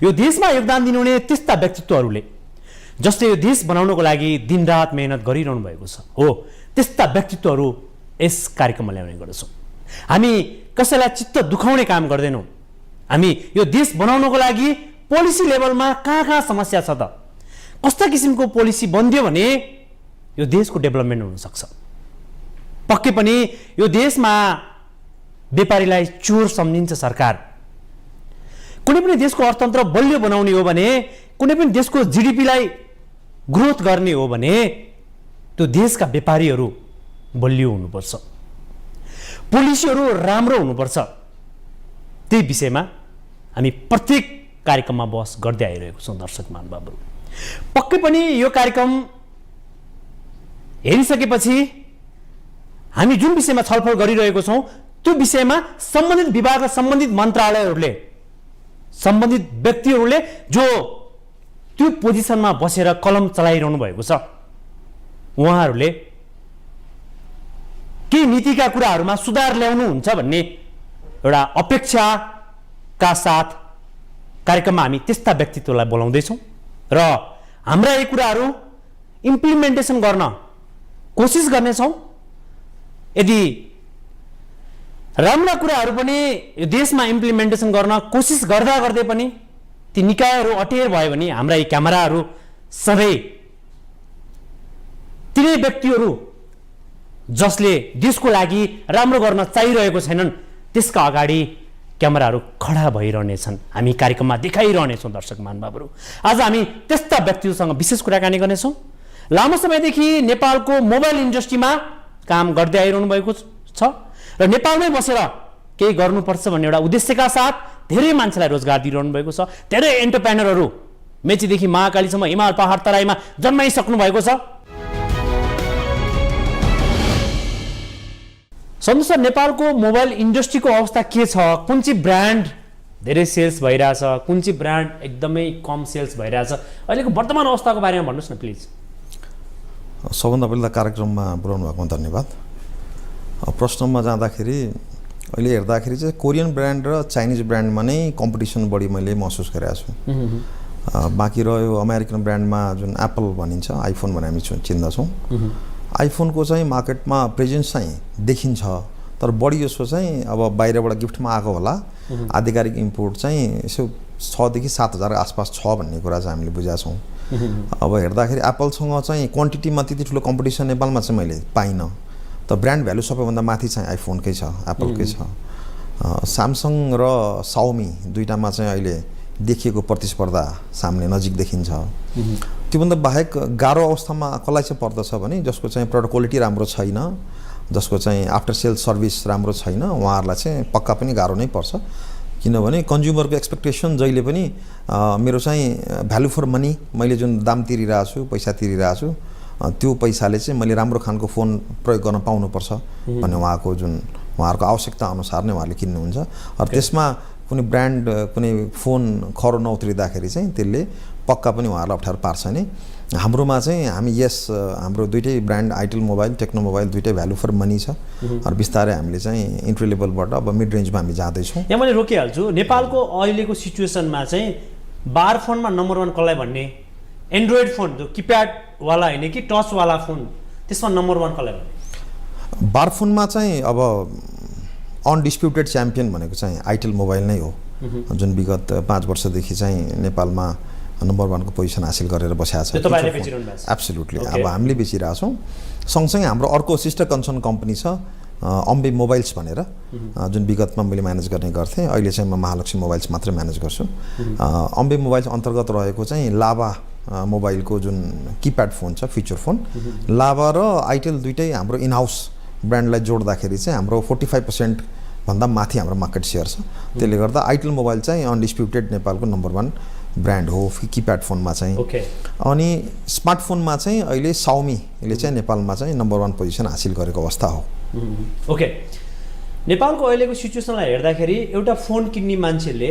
यो देशमा योगदान दिनुहुने त्यस्ता व्यक्तित्वहरूले जसले यो देश बनाउनको लागि दिनरात मेहनत गरिरहनु भएको छ हो त्यस्ता व्यक्तित्वहरू यस कार्यक्रममा ल्याउने गर्दछौँ। हामी कसैलाई चित्त दुखाउने काम गर्दैनौँ। हामी यो देश बनाउनको लागि पोलिसी लेभलमा कहाँ समस्या छ त, कस्ता किसिमको पोलिसी बन्दियो भने यो देशको डेभलपमेन्ट हुनसक्छ। पक्कै पनि यो देशमा व्यापारीलाई चोर सम्झिन्छ सरकार। कुनै पनि देशको अर्थतन्त्र बलियो बनाउने हो भने, कुनै पनि देशको जीडीपीलाई ग्रोथ गर्ने हो भने त्यो देशका व्यापारीहरू बलियो हुनुपर्छ, पोलिसीहरू राम्रो हुनुपर्छ। त्यही विषयमा हामी प्रत्येक कार्यक्रममा बहस गर्दै आइरहेको छौँ। दर्शक महानुभावहरू, पक्कै पनि यो कार्यक्रम हेरिसकेपछि हामी जुन विषयमा छलफल गरिरहेको छौँ त्यो विषयमा सम्बन्धित विभाग र सम्बन्धित मन्त्रालयहरूले, सम्बन्धित व्यक्तिहरूले जो त्यो पोजिसनमा बसेर कलम चलाइरहनु भएको छ उहाँहरूले केही नीतिका कुराहरूमा सुधार ल्याउनुहुन्छ भन्ने एउटा अपेक्षाका साथ कार्यक्रममा हामी त्यस्ता व्यक्तित्वलाई बोलाउँदैछौँ र हाम्रा यी कुराहरू इम्प्लिमेन्टेसन गर्न कोसिस गर्नेछौँ। यदि राम्रा कुराहरू पनि यो देशमा इम्प्लिमेन्टेसन गर्न कोसिस गर्दा गर्दै पनि ती निकायहरू अटेर भयो भने हाम्रा यी क्यामेराहरू सधैँ तिनै व्यक्तिहरू जसले देशको लागि राम्रो गर्न चाहिरहेको छैनन् त्यसका अगाडि क्यामेराहरू खडा भइरहनेछन्। हामी कार्यक्रममा देखाइरहनेछौँ। दर्शक महानुभावहरू, आज हामी त्यस्ता व्यक्तिहरूसँग विशेष कुराकानी गर्नेछौँ। लामो समयदेखि नेपालको मोबाइल इन्डस्ट्रीमा काम गर्दै आइरहनु भएको छ र नेपालमै बसेर केही गर्नुपर्छ भन्ने एउटा उद्देश्यका साथ धेरै मान्छेलाई रोजगार दिइरहनु भएको छ। धेरै एन्टरप्रेनरहरू मेचीदेखि महाकालीसम्म हिमाल पहाड तराईमा जन्माइसक्नु भएको छ। सन्देश सर, नेपालको मोबाइल इन्डस्ट्रीको अवस्था के छ? कुन चाहिँ ब्रान्ड धेरै सेल्स भइरहेछ, कुन चाहिँ ब्रान्ड एकदमै कम सेल्स भइरहेछ? अहिलेको वर्तमान अवस्थाको बारेमा भन्नुहोस् न प्लिज। सबभन्दा पहिला कार्यक्रममा बोलाउनु भएकोमा धन्यवाद। प्रश्नमा जाँदाखेरि अहिले हेर्दाखेरि चाहिँ कोरियन ब्रान्ड र चाइनिज ब्रान्डमा नै कम्पिटिसन बढी मैले महसुस गरेको छु। बाँकी रह्यो अमेरिकन ब्रान्डमा जुन एप्पल भनिन्छ, आइफोन भने हामी चिन्दछौँ, आइफोनको चाहिँ मार्केटमा प्रेजेन्स चाहिँ देखिन्छ, तर बढी जसो चाहिँ अब बाहिरबाट गिफ्टमा आएको होला। आधिकारिक इम्पोर्ट चाहिँ यसो 6 देखि 7 हजार आसपास छ भन्ने कुरा चाहिँ हामीले बुझेका छौँ। अब हेर्दाखेरि एप्पलसँग चाहिँ क्वान्टिटीमा त्यति ठुलो कम्पिटिसन नेपालमा चाहिँ मैले पाइनँ। त ब्रान्ड भ्यालु सबैभन्दा माथि चाहिँ आइफोनकै छ, एप्पलकै छ। स्यामसङ र साउमी दुईटामा चाहिँ अहिले देखिएको प्रतिस्पर्धा सामने नजिक देखिन्छ। त्योभन्दा बाहेक गाह्रो अवस्थामा कसलाई चाहिँ पर्दछ भने जसको चाहिँ प्रडक्ट क्वालिटी राम्रो छैन, जसको चाहिँ आफ्टर सेल सर्भिस राम्रो छैन, उहाँहरूलाई चाहिँ पक्का पनि गाह्रो नै पर्छ। किनभने कन्ज्युमरको एक्सपेक्टेसन जहिले पनि मेरो चाहिँ भ्यालु फर मनी, मैले जुन दाम तिरिरहेको छु, पैसा तिरिरहेको छु, त्यो पैसाले चाहिँ मैले राम्रो खालको फोन प्रयोग गर्न पाउनुपर्छ भन्ने उहाँहरूको आवश्यकता अनुसार नै उहाँहरूले किन्नुहुन्छ। र त्यसमा कुनै ब्रान्ड कुनै फोन खरो नउत्रिँदाखेरि चाहिँ त्यसले पक्का पनि उहाँहरूलाई अप्ठ्यारो पार्छ नै। हाम्रोमा चाहिँ हामी हाम्रो दुइटै brand itel mobile, Tecno mobile दुइटै भ्यालु फर मनी छ। र बिस्तारै हामीले चाहिँ इन्ट्री लेभलबाट अब मिड रेन्जमा हामी जाँदैछौँ। यहाँ मैले रोकिहाल्छु, नेपालको अहिलेको सिचुएसनमा चाहिँ बार फोनमा नम्बर 1 कसलाई भन्ने? एन्ड्रोइड फोन जो किप्याडवाला होइन कि टचवाला फोन, त्यसमा नम्बर 1 कसलाई भन्ने? बार फोनमा चाहिँ अब अनडिस्प्युटेड च्याम्पियन भनेको चाहिँ आइटेल मोबाइल नै हो, जुन विगत 5 वर्षदेखि चाहिँ नेपालमा नम्बर 1 को पोजिसन हासिल गरेर बसेको छ। एब्सोल्युटली अब हामीले बेचिरहेछौँ। सँगसँगै हाम्रो अर्को सिस्टर कन्सर्न कम्पनी छ अम्बे मोबाइल्स भनेर, जुन विगतमा मैले म्यानेज गर्ने गर्थेँ। अहिले चाहिँ म महालक्ष्मी मोबाइल्स मात्रै म्यानेज गर्छु। अम्बे मोबाइल्स अन्तर्गत रहेको चाहिँ लाभा मोबाइलको जुन किप्याड फोन छ, फिचर फोन, लाभा र आइटेल दुइटै हाम्रो इनहाउस ब्रान्डलाई जोड्दाखेरि चाहिँ हाम्रो 45% भन्दा माथि हाम्रो मार्केट सेयर छ। त्यसले गर्दा आइटेल मोबाइल चाहिँ अनडिस्प्युटेड नेपालको नम्बर 1 ब्रान्ड हो किप्याड फोनमा चाहिँ। अनि स्मार्टफोनमा चाहिँ अहिले साउमीले चाहिँ नेपालमा चाहिँ नम्बर 1 पोजिसन हासिल गरेको अवस्था हो। ओके, नेपालको अहिलेको सिचुएसनलाई हेर्दाखेरि एउटा फोन किन्ने मान्छेले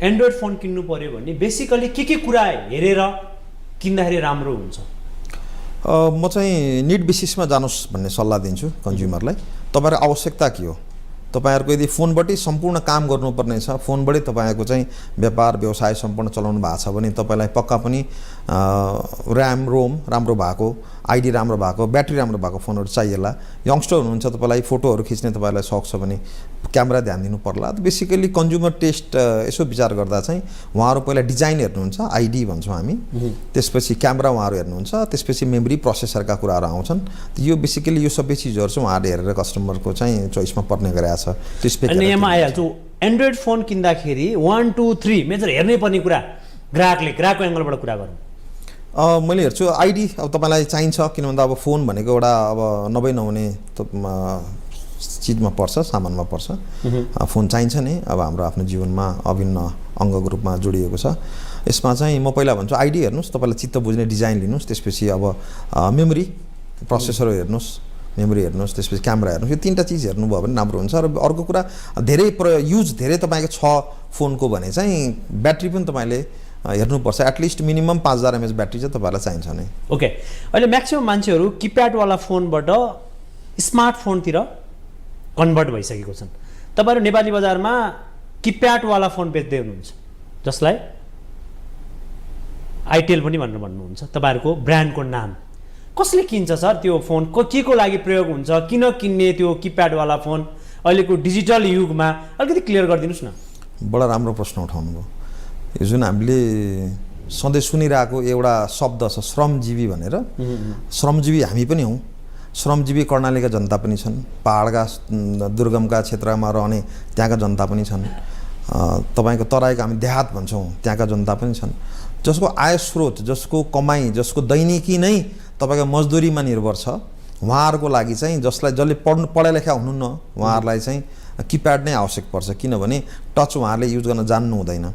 एन्ड्रोइड फोन किन्नु पर्यो भने बेसिकली के कुरा हेरेर किन्दाखेरि राम्रो हुन्छ? म चाहिँ निड बेसिसमा जानुहोस् भन्ने सल्लाह दिन्छु कन्ज्युमरलाई। तपाईँको आवश्यकता के हो? तपाईहरुको यदि फोनबाटै सम्पूर्ण काम गर्नुपर्ने छ, फोनबाटै तपाईहरुको चाहिँ व्यापार व्यवसाय सम्पूर्ण चलाउनु भएको छ भने तपाईलाई पक्का पनि र्याम रोम राम्रो भएको, आइडी राम्रो भएको, ब्याट्री राम्रो भएको फोनहरु चाहिएला। यंगस्टर हुनुहुन्छ, तपाईलाई फोटोहरु खिच्ने तपाईलाई शौक छ भने क्यामेरा ध्यान दिनु पर्ला। बेसिकली कन्ज्युमर टेस्ट यसो विचार गर्दा चाहिँ उहाँहरु पहिला डिजाइन हेर्नुहुन्छ, आइडी भन्छौं हामी, त्यसपछि क्यामेरा उहाँहरु हेर्नुहुन्छ, त्यसपछि मेमोरी प्रोसेसरका कुराहरु आउँछन्। यो बेसिकली यो सबै चीजहरु चाहिँ उहाँहरुले हेरेर कस्टमरको चाहिँ चोइसमा पर्ने गरेको छ। अनि यहाँ आइहाल्छु एन्ड्रोइड फोन किन्दाखेरि 1 2 3 मेजर हेर्नै पर्ने कुरा ग्राहकको एंगलबाट कुरा गरौँ। मैले हेर्छु आइडी अब तपाईलाई चाहिन्छ, किन भन्दा अब फोन भनेको एउटा अब नहुने चीजमा पर्छ, सामानमा पर्छ। फोन चाहिन्छ नि, अब हाम्रो आफ्नो जीवनमा अभिन्न अङ्गको रूपमा जोडिएको छ। यसमा चाहिँ म पहिला भन्छु आइडी हेर्नुस्, तपाईलाई चित्त बुझ्ने डिजाइन लिनुस्, त्यसपछि अब मेमोरी प्रोसेसर हेर्नुस्, मेमोरी हेर्नुस्, त्यसपछि क्यामेरा हेर्नुस्। यो तीनटा चीज हेर्नुभयो भने राम्रो हुन्छ। र अर्को कुरा धेरै युज धेरै तपाईको छ फोनको भने चाहिँ ब्याट्री पनि तपाईले हेर्नुपर्छ। एटलिस्ट मिनिमम 5000 mAh ब्याट्री चाहिँ तपाईलाई चाहिन्छ नै। ओके, अहिले म्याक्सिमम मान्छेहरू किप्याड वाला फोनबाट स्मार्टफोनतिर कन्भर्ट भइसकेको छन्। तपाईहरु नेपाली बजारमा किप्याड वाला फोन बेच्दै हुनुहुन्छ, जसलाई आइटेल पनि भन्नुहुन्छ। तपाईहरुको ब्रान्डको नाम कसले किन्छ सर? त्यो फोन के को लागि प्रयोग हुन्छ? किन किन्ने त्यो किप्याड वाला फोन अहिलेको डिजिटल युगमा? अलिकति क्लियर गरिदिनुस् न। बडा राम्रो प्रश्न उठाउनु भयो। यो जुन हामीले सधैँ सुनिरहेको एउटा शब्द छ श्रमजीवी भनेर, श्रमजीवी हामी पनि हौं। श्रमजीवी कर्णालीका जनता पनि छन्, पहाडका दुर्गमका क्षेत्रमा रहने त्यहाँका जनता पनि छन्, तपाईको तराईका हामी देहात भन्छौं त्यहाँका जनता पनि छन्, जसको आय स्रोत, जसको कमाई, जसको दैनिकी नै तपाईको मजदुरीमा निर्भर छ। उहाँहरुको लागि चाहिँ जसले पढा लेखा हुनुहुन्न उहाँहरुलाई चाहिँ किप्याड नै आवश्यक पर्छ, किनभने टच उहाँहरुले युज गर्न जान्नु हुँदैन।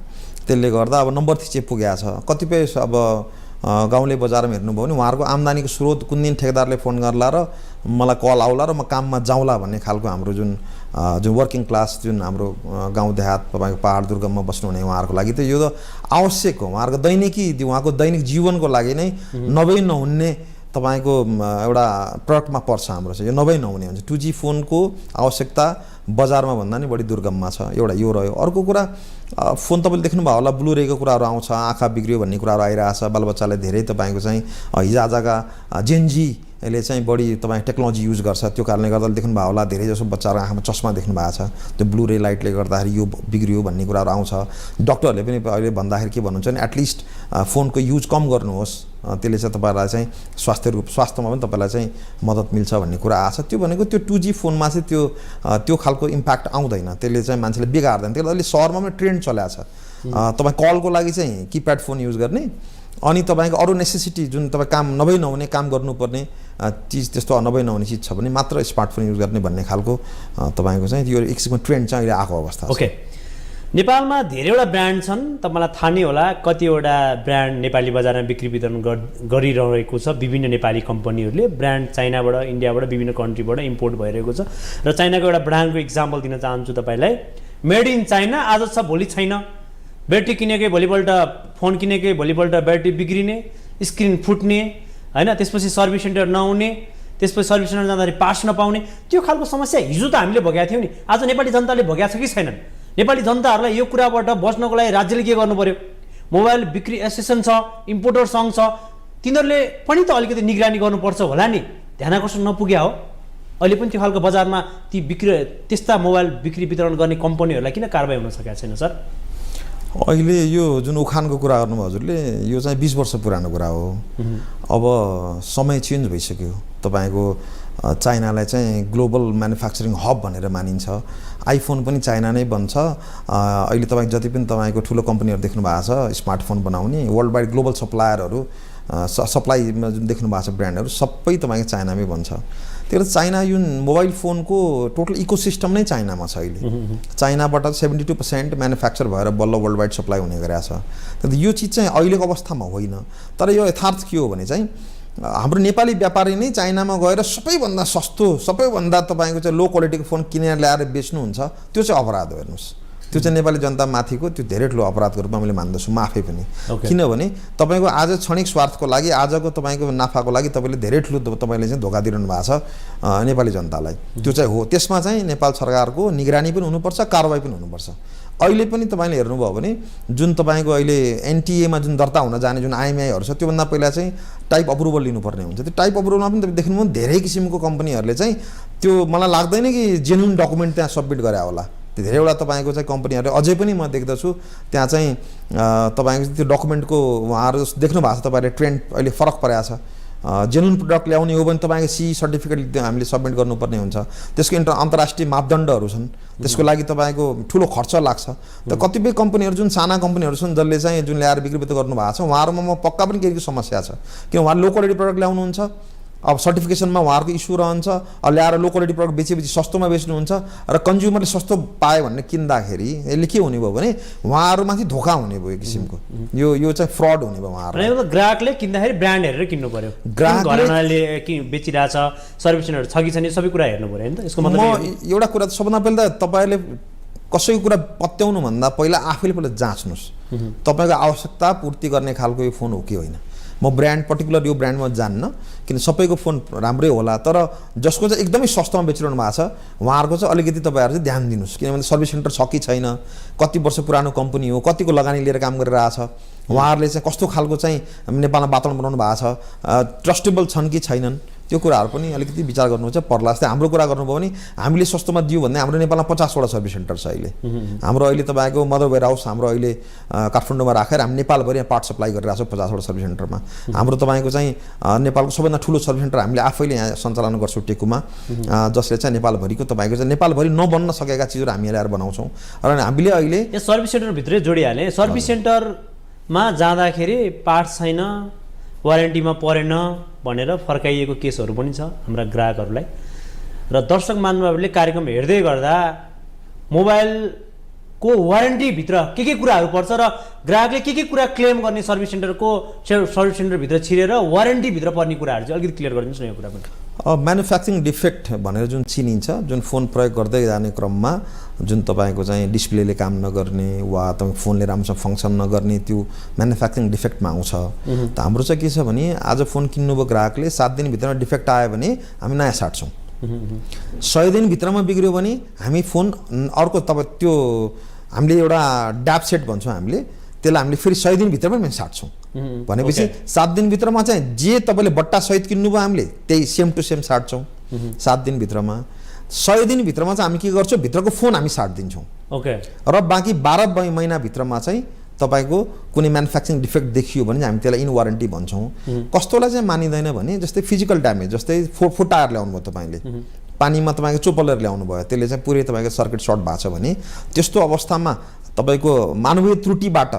त्यसले गर्दा अब नम्बर थिचे पुगेको छ। कतिपय अब गाउँले बजारमा हेर्नुभयो भने उहाँहरुको आम्दानीको स्रोत कुन दिन ठेकेदारले फोन गर्ला र मलाई कल आउला र म काममा जाउँला भन्ने खालको हाम्रो जुन वर्किङ क्लास जुन हाम्रो गाउँ देहात तपाईको पहाड दुर्गममा बस्नुहुने उहाँहरुको लागि त यो त आवश्यक हो। उहाँहरुको उहाँको दैनिक जीवनको लागि नै नहुने तपाईको एउटा प्रडक्टमा पर्छ हाम्रो चाहिँ। यो नहुने हुन्छ। 2G फोनको आवश्यकता बजारमा भन्दा नि बढी दुर्गममा छ। एउटा यो रह्यो। अर्को कुरा फोन तपाईले देख्नुभयो होला ब्लुरेको कुराहरु आउँछ, आँखा बिग्रियो भन्ने कुराहरु आइरहेछ। बालबच्चाले धेरै तपाईको चाहिँ हिजोआजका जेनजी ले चाहिँ बढी तपाई टेक्नोलोजी युज गर्छ। त्यो कारणले गर्दा देख्नुभयो होला धेरै जसो बच्चाहरुको आँखामा चस्मा देख्नु भएको छ। त्यो ब्लु रे लाइटले गर्दाखेरि यो बिग्रियो भन्ने कुराहरु आउँछ। डाक्टरले पनि अहिले भन्दाखेरि के भन्नुहुन्छ भने एटलिस्ट फोनको युज कम गर्नुहोस्, त्यसले चाहिँ तपाईलाई चाहिँ स्वास्थ्यमा पनि तपाईलाई चाहिँ मद्दत मिल्छ भन्ने कुरा आछ। त्यो भनेको त्यो 2G फोनमा चाहिँ त्यो खालको इम्प्याक्ट आउँदैन, त्यसले चाहिँ मान्छेले बिगार्दैन। त्यसले अहिले शहरमा पनि ट्रेन्ड चलेको छ। तपाई कलको लागि चाहिँ किप्याड फोन युज गर्ने, अनि तपाईको अरु नेसेसिटी जुन तपाई काम नहुने काम गर्नुपर्ने चीज त्यस्तो नहुने चीज छ भने मात्र स्मार्टफोन युज गर्ने भन्ने खालको तपाईको चाहिँ यो एक किसिमको ट्रेन्ड चाहिँ अहिले आएको अवस्था छ। ओके, नेपालमा धेरैवटा ब्रान्ड छन्, तपाईलाई थाहा नै होला कतिवटा ब्रान्ड नेपाली बजारमा बिक्री वितरण गरिरहेको छ। विभिन्न नेपाली कम्पनीहरूले ब्रान्ड चाइनाबाट, इन्डियाबाट, विभिन्न कन्ट्रीबाट इम्पोर्ट भइरहेको छ। र चाइनाको एउटा ब्रान्डको इक्जाम्पल दिन चाहन्छु तपाईलाई। मेड इन चाइना आज छ भोलि छैन। ब्याट्री किनेकै भोलिपल्ट, फोन किनेकै भोलिपल्ट ब्याट्री बिग्रिने, स्क्रिन फुट्ने, हैन, त्यसपछि सर्भिस सेन्टर नआउने, त्यसपछि सर्भिस सेन्टर जाँदाखेरि पार्ट्स नपाउने, त्यो खालको समस्या हिजो त हामीले भोगेका थियौँ नि। आज नेपाली जनताले भोगेका छ कि छैनन्? नेपाली जनताहरूलाई यो कुराबाट बच्नको लागि राज्यले के गर्नु पर्यो? मोबाइल बिक्री एसोसिएसन छ, इम्पोर्टर सङ्घ छ, तिनीहरूले पनि त अलिकति निगरानी गर्नुपर्छ होला नि। ध्यानाकर्षण नपुग्या हो। अहिले पनि त्यो खालको बजारमा त्यस्ता मोबाइल बिक्री वितरण गर्ने कम्पनीहरूलाई किन कारबाही हुन सकेको छैन सर? अहिले यो जुन उखानको कुरा गर्नुभयो हजुरले, यो चाहिँ 20 वर्ष पुरानो कुरा हो। अब समय चेन्ज भइसक्यो। तपाईको चाइनालाई चाहिँ ग्लोबल म्यानुफ्याक्चरिङ हब भनेर मानिन्छ। आइफोन पनि चाइना नै बन्छ। अहिले तपाईको जति पनि तपाईको ठुलो कम्पनीहरु देख्नु भएको छ स्मार्टफोन बनाउने, वर्ल्ड वाइड ग्लोबल सप्लायरहरु सप्लाईमा जुन देख्नु भएको छ ब्रान्डहरु सबै तपाईको चाइनामै बन्छ। त्यो चाइना जुन मोबाइल फोनको टोटल इकोसिस्टम नै चाइनामा छ अहिले। चाइनाबाट 72% म्यानुफ्याक्चर भएर बल्ल वर्ल्ड वाइड सप्लाई हुने गरेको छ। तर यो चीज चाहिँ अहिलेको अवस्थामा होइन। तर यो यथार्थ के हो भने चाहिँ हाम्रो नेपाली व्यापारी नै चाइनामा गएर सबैभन्दा सस्तो, सबैभन्दा तपाईको चाहिँ लो क्वालिटीको फोन किनेर ल्याएर बेच्नुहुन्छ, त्यो चाहिँ अपराध हो। हेर्नुस्, त्यो चाहिँ नेपाली जनता माथिको त्यो धेरै ठुलो अपराधको रूपमा मैले मान्दछु म आफै पनि Okay. किनभने तपाईँको आज क्षणिक स्वार्थको लागि आजको तपाईँको नाफाको लागि तपाईँले धेरै ठुलो तपाईँले चाहिँ धोका दिइरहनु भएको छ नेपाली जनतालाई त्यो चाहिँ हो त्यसमा चाहिँ नेपाल सरकारको निगरानी पनि हुनुपर्छ कारबाही पनि हुनुपर्छ अहिले पनि तपाईँले हेर्नुभयो भने जुन तपाईँको अहिले एनटिएमा जुन दर्ता हुन जाने जुन आइएमआईहरू छ त्योभन्दा पहिला चाहिँ टाइप अप्रुभल लिनुपर्ने हुन्छ त्यो टाइप अप्रुभलमा पनि तपाईँ देख्नुभयो धेरै किसिमको कम्पनीहरूले चाहिँ त्यो मलाई लाग्दैन कि जेन्युन डकुमेन्ट त्यहाँ सबमिट गरे होला त्यो धेरैवटा तपाईँको चाहिँ कम्पनीहरूले अझै पनि म देख्दछु त्यहाँ चाहिँ तपाईँको त्यो डकुमेन्टको उहाँहरू देख्नु भएको छ तपाईँले ट्रेन्ड अहिले फरक परेको छ जेन्युन प्रडक्ट ल्याउने हो भने तपाईँको सी सर्टिफिकेट हामीले सबमिट गर्नुपर्ने हुन्छ त्यसको अन्तर्राष्ट्रिय मापदण्डहरू छन् त्यसको लागि तपाईँको ठुलो खर्च लाग्छ त कतिपय कम्पनीहरू जुन साना कम्पनीहरू छन् जसले चाहिँ जुन ल्याएर बिक्री गर्नु भएको छ उहाँहरूमा म पक्का पनि केही समस्या छ किन उहाँले लो क्वालिटी प्रडक्ट ल्याउनुहुन्छ अब सर्टिफिकेसनमा उहाँहरूको इस्यु रहन्छ ल्याएर लो क्वालिटी प्रडक्ट बेचेपछि सस्तोमा बेच्नुहुन्छ र कन्ज्युमरले सस्तो पायो भन्ने किन्दाखेरि यसले के हुने भयो भने उहाँहरूमाथि धोका हुने भयो एक किसिमको यो चाहिँ फ्रड हुने भयो उहाँहरू ग्राहकले किन्दाखेरि ब्रान्ड हेरेर किन्नु पर्यो घरनाले बेचिरहेछ सर्भिस सेन्टर छ कि छैन सबै कुरा हेर्नु पर्यो हैन त यसको मतलब म एउटा कुरा सबभन्दा पहिला त तपाईँले कसैको कुरा पत्याउनु भन्दा पहिला आफैले पहिला जाँच्नुहोस् तपाईँको आवश्यकता पूर्ति गर्ने खालको यो फोन हो कि होइन म ब्रान्ड पर्टिकुलर यो ब्रान्डमा जान्न किन सबैको फोन राम्रै होला तर जसको चाहिँ एकदमै सस्तोमा बेचिरहनु भएको छ उहाँहरूको चाहिँ अलिकति तपाईँहरू चाहिँ ध्यान दिनुहोस् किनभने सर्भिस सेन्टर छ कि छैन कति वर्ष पुरानो कम्पनी हो कतिको लगानी लिएर काम गरिरहेछ उहाँहरूले चाहिँ कस्तो खालको चाहिँ नेपालमा वातावरण बनाउनु भएको छ ट्रस्टेबल छन् कि छैनन् त्यो कुराहरू पनि अलिकति विचार गर्नु चाहिँ पर्ला जस्तै हाम्रो कुरा गर्नुभयो भने हामीले सस्तोमा दियो भन्ने हाम्रो नेपालमा 50वटा सर्भिस सेन्टर छ अहिले हाम्रो अहिले तपाईँको मदर वेयर हाउस हाम्रो अहिले काठमाडौँमा राखेर हामी नेपालभरि पार्ट सप्लाई गरिरहेको छौँ 50वटा सर्भिस सेन्टरमा हाम्रो तपाईँको चाहिँ नेपालको सबभन्दा ठुलो सर्भिस सेन्टर हामीले आफैले यहाँ सञ्चालन गर्छौँ टेकुमा जसले चाहिँ नेपालभरिको तपाईँको चाहिँ नेपालभरि नबन्न सकेका चिजहरू हामी ल्याएर बनाउँछौँ र हामीले अहिले यो सर्भिस सेन्टरभित्रै जोडिहालेँ सर्भिस सेन्टरमा जाँदाखेरि पार्ट्स छैन वारेन्टीमा परेन भनेर फर्काइएको केसहरू पनि छ हाम्रा ग्राहकहरूलाई र दर्शक महानुभावहरूले कार्यक्रम हेर्दै गर्दा मोबाइलको वारेन्टीभित्र के कुराहरू पर्छ र ग्राहकले के कुरा क्लेम गर्ने सर्भिस सेन्टरभित्र छिरेर वारेन्टीभित्र पर्ने कुराहरू चाहिँ अलिकति क्लियर गरिदिनुहोस् न यो कुरा पनि म्यानुफ्याक्चरिङ डिफेक्ट भनेर जुन चिनिन्छ जुन फोन प्रयोग गर्दै जाने क्रममा जुन तपाईँको चाहिँ डिस्प्लेले काम नगर्ने वा तपाईँ फोनले राम्रोसँग फङ्सन नगर्ने त्यो म्यानुफ्याक्चरिङ डिफेक्टमा आउँछ त हाम्रो चाहिँ के छ भने आज फोन किन्नुभयो ग्राहकले 7 दिनभित्रमा डिफेक्ट आयो भने हामी नयाँ साट्छौँ 100 दिनभित्रमा बिग्रियो भने हामी फोन अर्को तपाईँ त्यो हामीले एउटा ड्याप सेट भन्छौँ हामीले त्यसलाई हामीले फेरि 100 दिनभित्रमा हामी साट्छौँ भनेपछि 7 दिनभित्रमा चाहिँ जे तपाईँले बट्टा सहित किन्नुभयो हामीले त्यही सेम टु सेम साट्छौँ 7 दिनभित्रमा 100 दिनभित्रमा चाहिँ हामी के गर्छौँ भित्रको फोन हामी साटिदिन्छौँ ओके र बाँकी 12 महिनाभित्रमा चाहिँ तपाईँको कुनै म्यानुफ्याक्चरिङ डिफेक्ट देखियो भने हामी त्यसलाई इन वारेन्टी भन्छौँ कस्तोलाई चाहिँ मानिँदैन भने जस्तै फिजिकल ड्यामेज जस्तै फुटाएर ल्याउनु भयो तपाईँले पानीमा तपाईँको चोपलेर ल्याउनु भयो त्यसले चाहिँ पुरै तपाईँको सर्किट सर्ट भएको छ भने त्यस्तो अवस्थामा तपाईँको मानवीय त्रुटिबाट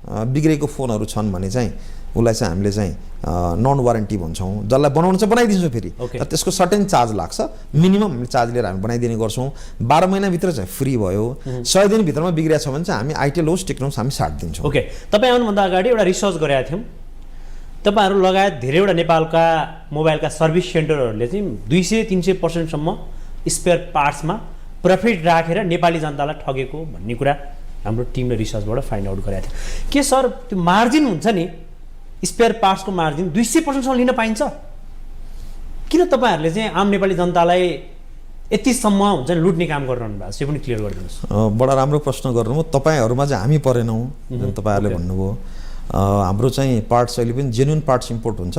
बिग्रेको फोनहरू छन् भने चाहिँ उसलाई चाहिँ हामीले चाहिँ नन वारेन्टी भन्छौँ जसलाई बनाउनु चाहिँ बनाइदिन्छौँ फेरि त्यसको सर्टेन चार्ज लाग्छ मिनिमम हामीले चार्ज लिएर हामी बनाइदिने गर्छौँ 12 महिनाभित्र चाहिँ फ्री भयो 100 दिनभित्रमा बिग्रिया छ भने चाहिँ हामी आइटेल होस् टेक्नोस हामी साटिदिन्छौँ ओके तपाईँ आउनुभन्दा अगाडि एउटा रिसर्च गरेका थियौँ तपाईँहरू लगायत धेरैवटा नेपालका मोबाइलका सर्भिस सेन्टरहरूले चाहिँ 200-300% स्पेयर पार्ट्समा प्रफिट राखेर नेपाली जनतालाई ठगेको भन्ने कुरा हाम्रो टिमले रिसर्चबाट फाइन्ड आउट गरेको थियो के सर त्यो मार्जिन हुन्छ नि स्पेयर पार्ट्सको मार्जिन 200% लिन पाइन्छ किन तपाईँहरूले चाहिँ आम नेपाली जनतालाई यतिसम्म हुन्छ नि लुट्ने काम गरिरहनु भएको छ यो पनि क्लियर गरिदिनुहोस् बडा राम्रो प्रश्न गर्नुभयो तपाईँहरूमा चाहिँ हामी परेनौँ जुन तपाईँहरूले भन्नुभयो हाम्रो चाहिँ पार्ट्स अहिले पनि जेन्युन पार्ट्स इम्पोर्ट हुन्छ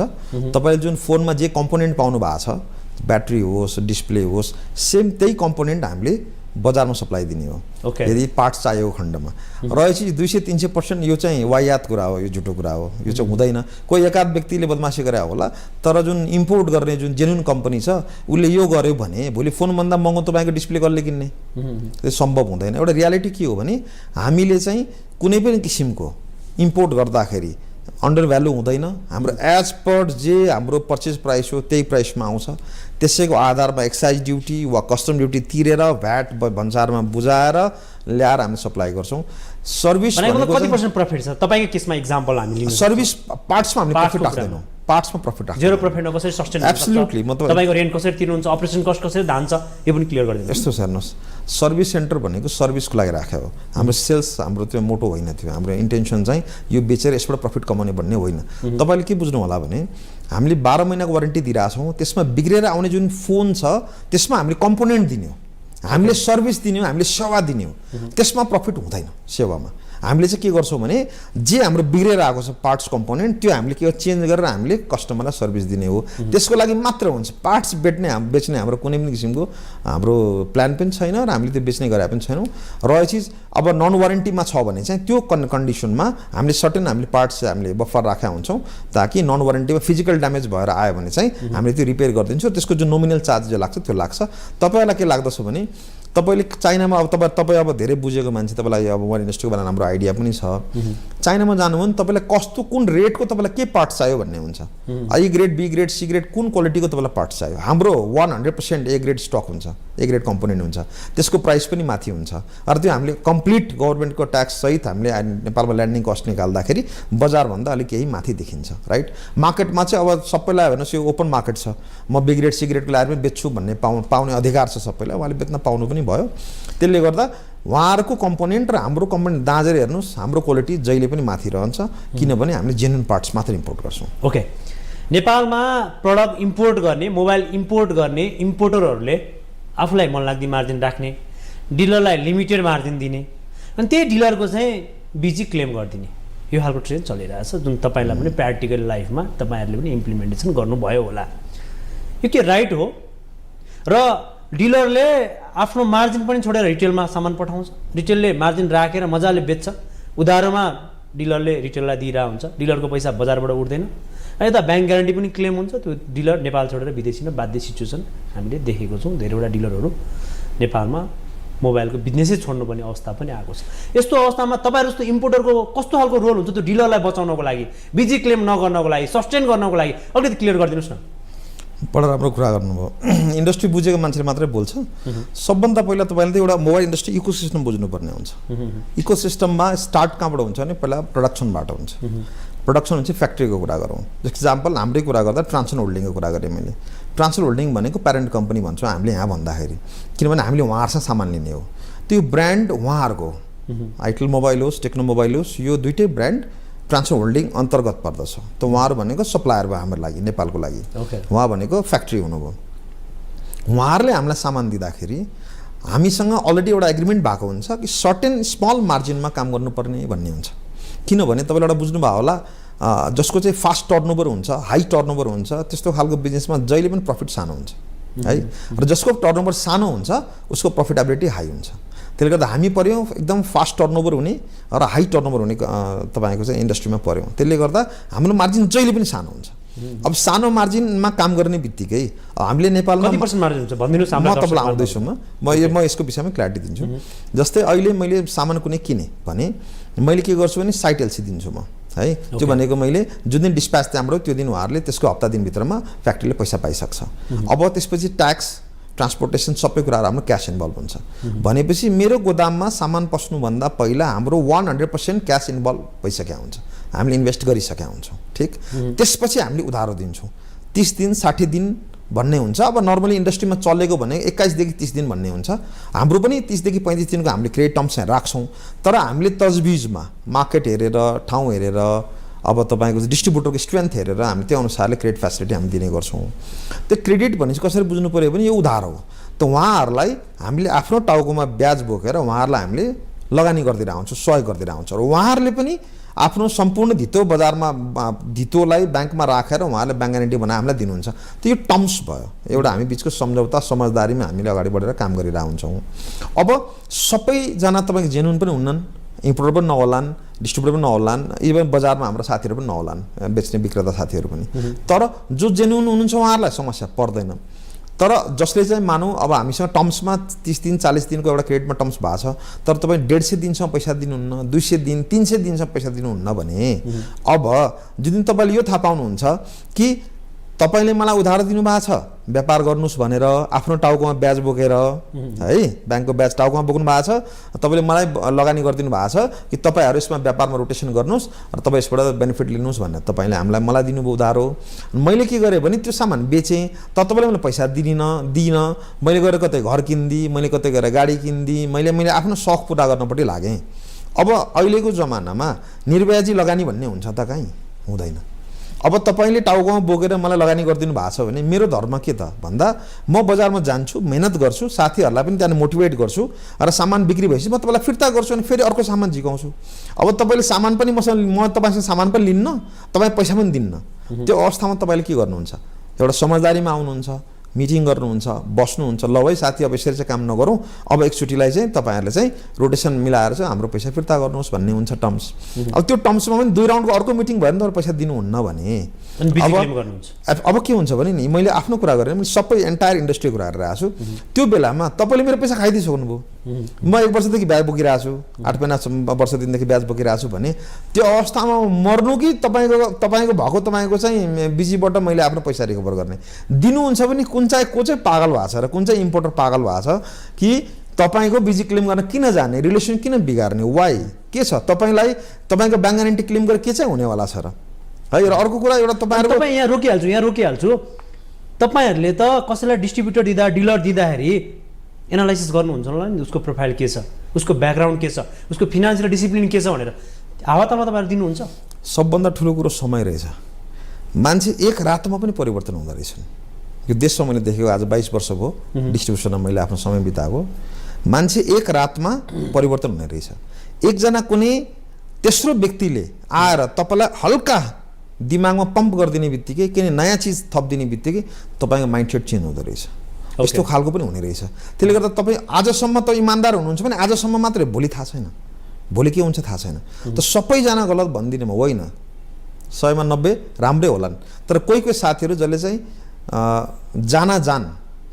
तपाईँले जुन फोनमा जे कम्पोनेन्ट पाउनु भएको छ ब्याट्री होस् डिस्प्ले होस् सेम त्यही कम्पोनेन्ट हामीले बजारमा सप्लाई दिने हो यदि पार्ट्स चाहिएको खण्डमा रहेपछि 200-300% यो चाहिँ वायात कुरा हो यो झुटो कुरा हो यो चाहिँ हुँदैन कोही एकाध व्यक्तिले बदमासी गरे होला तर जुन इम्पोर्ट गर्ने जुन जेन्युन कम्पनी छ उसले यो गर्यो भने भोलि फोनभन्दा महँगो तपाईँको डिस्प्ले कसले किन्ने त्यो सम्भव हुँदैन एउटा रियालिटी के हो भने हामीले चाहिँ कुनै पनि किसिमको इम्पोर्ट गर्दाखेरि अन्डर भ्यालु हुँदैन हाम्रो एज पर जे हाम्रो पर्चेज प्राइस हो त्यही प्राइसमा आउँछ त्यसैको आधारमा एक्साइज ड्युटी वा कस्टम ड्युटी तिरेर भ्याट भन्सारमा बुझाएर ल्याएर हामी सप्लाई गर्छौँ सर्भिस कति % प्रफिट छ तपाईँको केसमा एक्जाम्पल हामी लिन्छौँ सर्भिस पार्ट्समा हामीले प्रफिट राख्दैनौँ पार्ट्समा प्रफिट राख्छ। जेरो प्रफिटमा कसरी सस्टेन हुन्छ? एब्सोल्युटली। म तपाईको रेन्ट कसरी तिर्नुहुन्छ, अपरेसन कस्ट कसरी धान्छ, यो पनि क्लियर गरिदिनु। यस्तो छ हेर्नुहोस्, सर्भिस सेन्टर भनेको सर्भिसको लागि राख्यो हो। हाम्रो सेल्स हाम्रो त्यो मोटो होइन थियो। हाम्रो इन्टेन्सन चाहिँ यो बेचेर यसबाट प्रफिट कमाउने भन्ने होइन। तपाईँले के बुझ्नु होला भने हामीले 12 महिनाको वारेन्टी दिइरहेछौँ, त्यसमा बिग्रेर आउने जुन फोन छ त्यसमा हामीले कम्पोनेन्ट दिने हो, हामीले सर्भिस दिने हो, हामीले सेवा दिने हो, त्यसमा प्रफिट हुँदैन। सेवामा हामीले चाहिँ के गर्छौँ भने जे हाम्रो बिग्रेर आएको छ पार्ट्स कम्पोनेन्ट त्यो हामीले के चेन्ज गरेर हामीले कस्टमरलाई सर्भिस दिने हो, त्यसको लागि मात्र हुन्छ। पार्ट्स बेच्ने हाम्रो कुनै पनि किसिमको हाम्रो प्लान पनि छैन र हामीले त्यो बेच्ने गरे पनि छैनौँ। र यो चिज अब नन वारेन्टीमा छ भने चाहिँ त्यो कन्डिसनमा हामीले सर्टेन हामीले पार्ट्स हामीले बफर राखेका हुन्छौँ, ताकि नन वारेन्टीमा फिजिकल ड्यामेज भएर आयो भने चाहिँ हामीले त्यो रिपेयर गरिदिन्छौँ। त्यसको जुन नोमिनल चार्ज जो लाग्छ त्यो लाग्छ। तपाईँलाई के लाग्दछ भने तपाईँले चाइनामा अब तपाईँ अब धेरै बुझेको मान्छे, तपाईँलाई अब वाइन इन्डस्ट्रीको बारेमा राम्रो आइडिया पनि छ। चाइनामा जानुभयो भने तपाईँलाई कस्तो कुन रेटको तपाईँलाई के पार्ट चाहियो भन्ने हुन्छ। A grade, B grade, C grade कुन क्वालिटीको तपाईँलाई पार्ट चाहियो। हाम्रो 100% ए ग्रेड स्टक हुन्छ, ए ग्रेड कम्पोनेन्ट हुन्छ, त्यसको प्राइस पनि माथि हुन्छ। र त्यो हामीले कम्प्लिट गभर्मेन्टको ट्याक्स सहित हामीले नेपालमा ल्यान्डिङ कस्ट निकाल्दाखेरि बजारभन्दा अलिक केही माथि देखिन्छ, राइट। मार्केटमा चाहिँ अब सबैलाई हेर्नुहोस् यो ओपन मार्केट छ, म बी ग्रेड सी ग्रेडको ल्याएर पनि बेच्छु भन्ने पाउने अधिकार छ सबैलाई, उहाँले बेच्न पाउनु पनि भयो। त्यसले गर्दा उहाँहरूको कम्पोनेन्ट र हाम्रो कम्पोनेन्ट दाँजेर हेर्नुहोस्, हाम्रो क्वालिटी जहिले पनि माथि रहन्छ, किनभने हामीले जेन्युन पार्ट्स मात्र इम्पोर्ट गर्छौँ। ओके, नेपालमा प्रडक्ट इम्पोर्ट गर्ने, मोबाइल इम्पोर्ट गर्ने इम्पोर्टरहरूले आफूलाई मनलाग्दी मार्जिन राख्ने, डिलरलाई लिमिटेड मार्जिन दिने, अनि त्यही डिलरको चाहिँ बिजी क्लेम गरिदिने, यो खालको ट्रेन्ड चलिरहेछ, जुन तपाईँलाई पनि प्र्याक्टिकल लाइफमा तपाईँहरूले पनि इम्प्लिमेन्टेसन गर्नुभयो होला। यो के राइट हो? र डिलरले आफ्नो मार्जिन पनि छोडेर रिटेलमा सामान पठाउँछ, रिटेलले मार्जिन राखेर मजाले बेच्छ, उधारोमा डिलरले रिटेललाई दिइरहेको हुन्छ, डिलरको पैसा बजारबाट उठ्दैन। यता ब्याङ्क ग्यारेन्टी पनि क्लेम हुन्छ, त्यो डिलर नेपाल छोडेर विदेशीमा बाध्य सिचुएसन हामीले देखेको छौँ। धेरैवटा डिलरहरू नेपालमा मोबाइलको बिजनेसै छोड्नुपर्ने अवस्था पनि आएको छ। यस्तो अवस्थामा तपाईँहरू जस्तो इम्पोर्टरको कस्तो खालको रोल हुन्छ त्यो डिलरलाई बचाउनको लागि, बिजी क्लेम नगर्नको लागि, सस्टेन गर्नको लागि? अलिकति क्लियर गरिदिनुहोस् न। बडा राम्रो कुरा गर्नुभयो। इन्डस्ट्री बुझेको मान्छेले मात्रै बोल्छ। सबभन्दा पहिला तपाईँले त एउटा मोबाइल इन्डस्ट्री इकोसिस्टम बुझ्नुपर्ने हुन्छ। इकोसिस्टममा स्टार्ट कहाँबाट हुन्छ भने पहिला प्रोडक्सनबाट हुन्छ। प्रोडक्सन हुन्छ फ्याक्ट्रीको कुरा गरौँ, एक्जाम्पल हाम्रै कुरा गर्दा ट्रान्सन होल्डिङको कुरा गरेँ मैले। ट्रान्सन होल्डिङ भनेको प्यारेन्ट कम्पनी भन्छौँ हामीले यहाँ भन्दाखेरि, किनभने हामीले उहाँहरूसँग सामान लिने हो। त्यो ब्रान्ड उहाँहरूको आइटेल मोबाइल होस्, टेक्नो मोबाइल होस्, यो दुइटै ब्रान्ड ट्रान्सन होल्डिङ अन्तर्गत पर्दछ। त उहाँहरू भनेको सप्लायर भयो हाम्रो लागि, नेपालको लागि। उहाँ भनेको फ्याक्ट्री हुनुभयो। उहाँहरूले हामीलाई सामान दिँदाखेरि हामीसँग अलरेडी एउटा एग्रिमेन्ट भएको हुन्छ कि सर्टेन स्मल मार्जिनमा काम गर्नुपर्ने भन्ने हुन्छ। किनभने तपाईँले एउटा बुझ्नुभयो होला, जसको चाहिँ फास्ट टर्नओभर हुन्छ, हाई टर्नओभर हुन्छ, त्यस्तो खालको बिजनेसमा जहिले पनि प्रफिट सानो हुन्छ है, र जसको टर्नओभर सानो हुन्छ उसको प्रफिटेबिलिटी हाई हुन्छ। त्यसले गर्दा हामी पऱ्यौँ एकदम फास्ट टर्नओभर हुने र हाई टर्नओभर हुने तपाईँको चाहिँ इन्डस्ट्रीमा पऱ्यौँ। त्यसले गर्दा हाम्रो मार्जिन जहिले पनि सानो हुन्छ। अब सानो मार्जिनमा काम गर्ने बित्तिकै हामीले नेपालमा कति पर्सेन्ट मार्जिन हुन्छ भनिदिनुहोस्? म तपाईँलाई आउँदैछु, म यसको विषयमा क्ल्यारिटी दिन्छु। जस्तै अहिले मैले सामान कुनै किनेँ भने मैले के गर्छु भने साइट एलसी दिन्छु म है। त्यो भनेको मैले जुन दिन डिस्प्याच त्यहाँबाट त्यो दिन उहाँहरूले त्यसको हप्ता दिनभित्रमा फ्याक्ट्रीले पैसा पाइसक्छ। अब त्यसपछि ट्याक्स, ट्रान्सपोर्टेसन सबै कुराहरू हाम्रो क्यास इन्भल्भ हुन्छ। भनेपछि मेरो गोदाममा सामान पस्नुभन्दा पहिला हाम्रो 100% क्यास इन्भल्भ भइसकेका हुन्छ, हामीले इन्भेस्ट गरिसकेका हुन्छौँ, ठिक। त्यसपछि हामीले उधारो दिन्छौँ। 30 दिन 60 दिन भन्ने हुन्छ। अब नर्मली इन्डस्ट्रीमा चलेको भने 21 देखि 30 दिन भन्ने हुन्छ। हाम्रो पनि 30 देखि 35 दिनको हामीले क्रेडिट टर्म्स राख्छौँ। तर हामीले तजबिजमा मार्केट हेरेर, ठाउँ हेरेर, अब तपाईँको डिस्ट्रिब्युटरको स्ट्रेन्थ हेरेर हामी त्यो अनुसारले क्रेडिट फेसिलिटी हामी दिने गर्छौँ। त्यो क्रेडिट भनेपछि कसरी बुझ्नु पऱ्यो भने यो उधार हो। त उहाँहरूलाई हामीले आफ्नो टाउकोमा ब्याज बोकेर उहाँहरूलाई हामीले लगानी गरिदिएर आउँछौँ, सहयोग गरिदिएर आउँछौँ। र उहाँहरूले पनि आफ्नो सम्पूर्ण धितो बजारमा धितोलाई ब्याङ्कमा राखेर उहाँहरूले ब्याङ्क ग्यारेन्टी बनाएर हामीलाई दिनुहुन्छ। त यो टर्म्स भयो, एउटा हामी बिचको सम्झौता समझदारीमा हामीले अगाडि बढेर काम गरिरहेको हुन्छौँ। अब सबैजना तपाईँको जेन्युन पनि हुन्नन्, इम्पोर्टर पनि नहोलान्, डिस्ट्रिब्युटर पनि नहोलान्, इभन बजारमा हाम्रो साथीहरू पनि नहोलान्, बेच्ने विक्रेता साथीहरू पनि। तर जो जेन्युन हुनुहुन्छ उहाँहरूलाई समस्या पर्दैन। तर जसले चाहिँ मानौँ अब हामीसँग टर्म्समा 30 दिन 40 दिनको एउटा क्रेडिटमा टर्म्स भएको छ, तर तपाईँ 150 दिनसम्म पैसा दिनुहुन्न, 200 दिन 300 दिनसम्म पैसा दिनुहुन्न भने अब जुन दिन तपाईँले यो थाहा पाउनुहुन्छ कि तपाईँले मलाई उधार दिनुभएको छ व्यापार गर्नुहोस् भनेर आफ्नो टाउकोमा ब्याज बोकेर है ब्याङ्कको ब्याज टाउकोमा बोक्नु भएको छ तपाईँले मलाई लगानी गरिदिनु भएको छ कि तपाईँहरू यसमा व्यापारमा रोटेसन गर्नुहोस् र तपाईँ यसबाट बेनिफिट लिनुहोस् भनेर तपाईँले मलाई दिनुभयो उधार हो। मैले के गरेँ भने त्यो सामान बेचेँ तपाईँले मलाई पैसा दिइनँ मैले गएर कतै घर किनिदिएँ मैले कतै गएर गाडी किनिदिएँ मैले आफ्नो सौख पुरा गर्नपट्टि लागेँ। अब अहिलेको जमानामा निर्व्याजी लगानी भन्ने हुन्छ त कहीँ हुँदैन। अब तपाईँले टाउकोमा बोकेर मलाई लगानी गरिदिनु भएको छ भने मेरो धर्म के त भन्दा म बजारमा जान्छु मेहनत गर्छु साथीहरूलाई पनि त्यहाँ मोटिभेट गर्छु र सामान बिक्री भएपछि म तपाईँलाई फिर्ता गर्छु अनि फेरि अर्को सामान झिकाउँछु। अब तपाईँले सामान पनि म तपाईँसँग सामान पनि लिन्न तपाईँ पैसा पनि दिन्न। त्यो अवस्थामा तपाईँले के गर्नुहुन्छ एउटा समझदारीमा आउनुहुन्छ मिटिङ गर्नुहुन्छ बस्नुहुन्छ ल है साथी अब यसरी चाहिँ काम नगरौँ अब एकचोटिलाई चाहिँ तपाईँहरूले चाहिँ रोटेसन मिलाएर चाहिँ हाम्रो पैसा फिर्ता गर्नुहोस् भन्ने हुन्छ टर्म्स। अब त्यो टर्म्समा पनि 2 राउन्डको अर्को मिटिङ भयो भने तपाईँ पैसा दिनुहुन्न भने अब के हुन्छ भने नि मैले आफ्नो कुरा गरेँ मैले सबै एन्टायर इन्डस्ट्रीको कुरा गरिरहेको छु। त्यो बेलामा तपाईँले मेरो पैसा खाइदिइसक्नुभयो म 1 वर्षदेखि ब्याज बोकिरहेको छु 8 वर्षदेखि ब्याज बोकिरहेको छु भने त्यो अवस्थामा मर्नु कि तपाईँको भएको तपाईँको चाहिँ बिजीबाट मैले आफ्नो पैसा रिकभर गर्ने दिनुहुन्छ भने को चाहिँ पागल भएको छ र कुन चाहिँ इम्पोर्टर पागल भएको छ कि तपाईँको बिजी क्लेम गर्न किन जाने रिलेसन किन बिगार्ने वाइ के छ तपाईँलाई तपाईँको ब्याङ्क ग्यारेन्टी क्लेम गरेर के चाहिँ हुनेवाला छ र है। र अर्को कुरा एउटा तपाईँ यहाँ रोकिहाल्छु तपाईँहरूले त कसैलाई डिस्ट्रिब्युटर दिँदा डिलर दिँदाखेरि एनालाइसिस गर्नुहुन्छ होला नि उसको प्रोफाइल के छ उसको ब्याकग्राउन्ड के छ उसको फिनान्सियल डिसिप्लिन के छ भनेर हावातामा तपाईँहरू दिनुहुन्छ। सबभन्दा ठुलो कुरो समय रहेछ। मान्छे एक रातमा पनि परिवर्तन हुँदो रहेछन्। यो देशमा मैले देखेको आज 22 वर्ष भयो डिस्ट्रिब्युसनमा मैले आफ्नो समय बिताएको मान्छे एक रातमा परिवर्तन हुने रहेछ। एकजना कुनै तेस्रो व्यक्तिले आएर तपाईँलाई हल्का दिमागमा पम्प गरिदिने बित्तिकै किन नयाँ चिज थपिदिने बित्तिकै तपाईँको माइन्डसेट चेन्ज हुँदो रहेछ। यस्तो खालको पनि हुने रहेछ। त्यसले गर्दा तपाईँ आजसम्म त इमान्दार हुनुहुन्छ भने आजसम्म मात्रै भोलि थाहा छैन भोलि के हुन्छ थाहा छैन। त सबैजना गलत भनिदिने होइन 100मा 90 राम्रै होलान् तर कोही साथीहरू जसले चाहिँ जान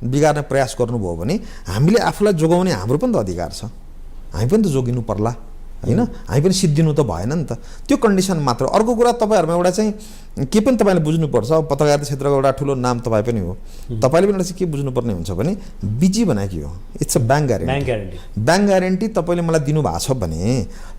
बिगार्ने प्रयास गर्नुभयो भने हामीले आफूलाई जोगाउने हाम्रो पनि त अधिकार छ हामी पनि त जोगिनु पर्ला हैन हामी पनि सिद्धिनु त भएन नि त त्यो कन्डिसन मात्र। अर्को कुरा तपाईँहरुमा एउटा चाहिँ के पनि तपाईले बुझ्नुपर्छ पत्रकारिता क्षेत्रको एउटा ठुलो नाम तपाईँ पनि हो तपाईले पनि चाहिँ के बुझ्नुपर्ने हुन्छ भने बिजी भने के हो it's a bank guarantee. Bank guarantee तपाईले मलाई दिनु भएको छ भने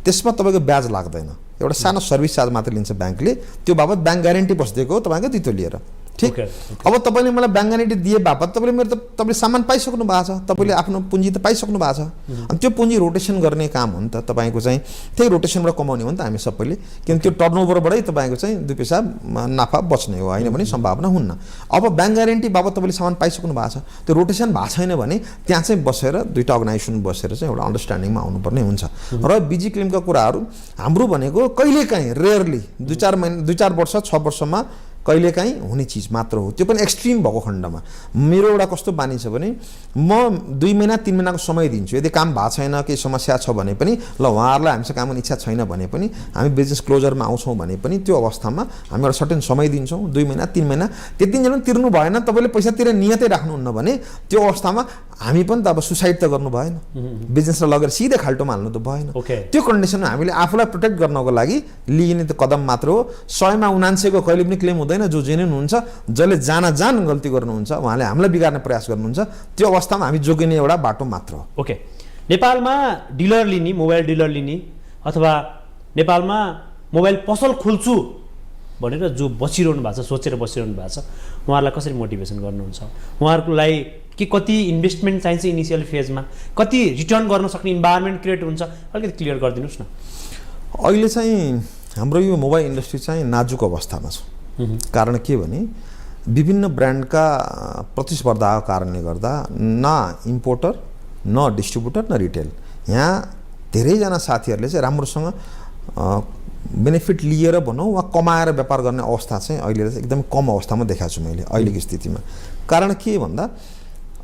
त्यसमा तपाईको ब्याज लाग्दैन एउटा सानो सर्भिस चार्ज मात्र लिन्छ ब्याङ्कले त्यो बाबत ब्याङ्क ग्यारेन्टी बस्दिएको तपाईको दितो लिएर ठीक। अब तपाईले मलाई ब्याङ्क ग्यारेन्टी दिए बापत तपाईले मेरो तपाईले सामान पाइसक्नु भएको छ तपाईले आफ्नो पुँजी त पाइसक्नु भएको छ अनि त्यो पुँजी रोटेसन गर्ने काम हो नि त तपाईको चाहिँ त्यही रोटेसनबाट कमाउने हो नि त हामी सबैले किन त्यो टर्नओभरबाटै तपाईको चाहिँ 2 पैसा नाफा बच्ने हो हैन भने सम्भावना हुन्न। अब ब्याङ्क ग्यारेन्टी बाबत तपाईले सामान पाइसक्नु भएको छ त्यो रोटेसन भएको छैन भने त्यहाँ चाहिँ बसेर दुईटा अर्गनाइजेसन बसेर चाहिँ एउटा अन्डरस्ट्यान्डिङमा आउनुपर्ने हुन्छ। र बिजी क्लेमका कुराहरू हाम्रो भनेको कहिलेकाहीँ रेयरली 2-4 वर्ष 6 वर्षमा कहिलेकाहीँ हुने चिज मात्र हो त्यो पनि एक्सट्रिम भएको खण्डमा। मेरो एउटा कस्तो बानी छ भने म 2 महिना 3 महिनाको समय दिन्छु यदि काम भएको छैन केही समस्या छ भने पनि ल उहाँहरूलाई हामीसँग काम गर्ने इच्छा छैन भने पनि हामी बिजनेस क्लोजरमा आउँछौँ भने पनि त्यो अवस्थामा हामी एउटा सर्टेन समय दिन्छौँ 2 महिना 3 महिना त्यति दिन तिर्नु भएन तपाईँले पैसा तिरेर नियतै राख्नुहुन्न भने त्यो अवस्थामा हामी पनि त अब सुसाइड त गर्नु भएन बिजनेसलाई लगेर सिधै खाल्टोमा हाल्नु त भएन। त्यो कन्डिसनमा हामीले आफूलाई प्रोटेक्ट गर्नको लागि लिइने त कदम मात्र हो 100मा 79 को कहिले पनि क्लेम हुँदैन। जो जेन्युन हुन्छ जसले जान गल्ती गर्नुहुन्छ उहाँले हामीलाई बिगार्ने प्रयास गर्नुहुन्छ त्यो अवस्थामा हामी जोगिने एउटा बाटो मात्र हो। ओके नेपालमा डिलर लिने मोबाइल डिलर लिने अथवा नेपालमा मोबाइल पसल खोल्छु भनेर जो बसिरहनु भएको छ सोचेर बसिरहनु भएको छ उहाँहरूलाई कसरी मोटिभेसन गर्नुहुन्छ उहाँहरूलाई कि कति इन्भेस्टमेन्ट चाहिन्छ इनिसियल फेजमा कति रिटर्न गर्न सक्ने इन्भाइरोमेन्ट क्रिएट हुन्छ अलिकति क्लियर गरिदिनुहोस् न। अहिले चाहिँ हाम्रो यो मोबाइल इन्डस्ट्री चाहिँ नाजुक अवस्थामा छ। कारण के भने विभिन्न ब्रान्डका प्रतिस्पर्धाको कारणले गर्दा न इम्पोर्टर न डिस्ट्रिब्युटर न रिटेल यहाँ धेरैजना साथीहरूले चाहिँ राम्रोसँग बेनिफिट लिएर भनौँ वा कमाएर व्यापार गर्ने अवस्था चाहिँ अहिले चाहिँ एकदम कम अवस्थामा देखाएको छु मैले अहिलेको स्थितिमा। कारण के भन्दा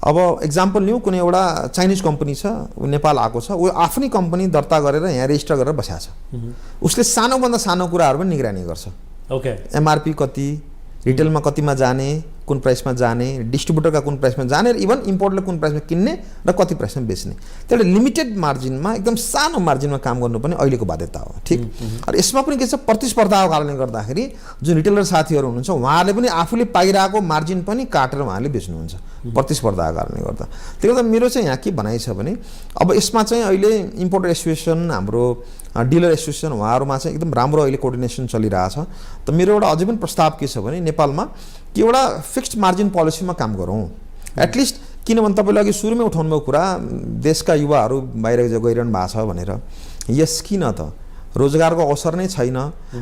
अब एक्जाम्पल लिउँ कुनै एउटा चाइनिज कम्पनी छ ऊ नेपाल आएको छ ऊ आफ्नै कम्पनी दर्ता गरेर यहाँ रेजिस्टर गरेर बसेको छ उसले सानोभन्दा सानो कुराहरू पनि निगरानी गर्छ। ओके एमआरपी कति रिटेलमा कतिमा जाने कुन प्राइसमा जाने, डिस्ट्रिब्युटरका कुन प्राइसमा जाने, र इभन इम्पोर्टरले कुन प्राइसमा किन्ने र कति प्राइसमा बेच्ने। त्यसले लिमिटेड मार्जिनमा एकदम सानो मार्जिनमा काम गर्नु पनि अहिलेको बाध्यता हो। ठिक। र यसमा पनि के छ, प्रतिस्पर्धाको कारणले गर्दाखेरि जुन रिटेलर साथीहरू हुनुहुन्छ उहाँहरूले पनि आफूले पाइरहेको मार्जिन पनि काटेर उहाँहरूले बेच्नुहुन्छ प्रतिस्पर्धाको कारणले गर्दा। त्यसले गर्दा मेरो चाहिँ यहाँ के भनाइ छ भने अब यसमा चाहिँ अहिले इम्पोर्टर एसोसिएसन, हाम्रो डिलर एसोसिएसन, उहाँहरूमा चाहिँ एकदम राम्रो अहिले कोअर्डिनेसन चलिरहेछ। त मेरो एउटा अझै पनि प्रस्ताव के छ भने नेपालमा कि एउटा फिक्स्ड मार्जिन पोलिसीमा काम गरौँ एटलिस्ट। किनभने तपाईँले अघि सुरुमै उठाउनुभएको कुरा देशका युवाहरू बाहिर गइरहनु भएको छ भनेर। यस, किन त रोजगारको अवसर नै छैन,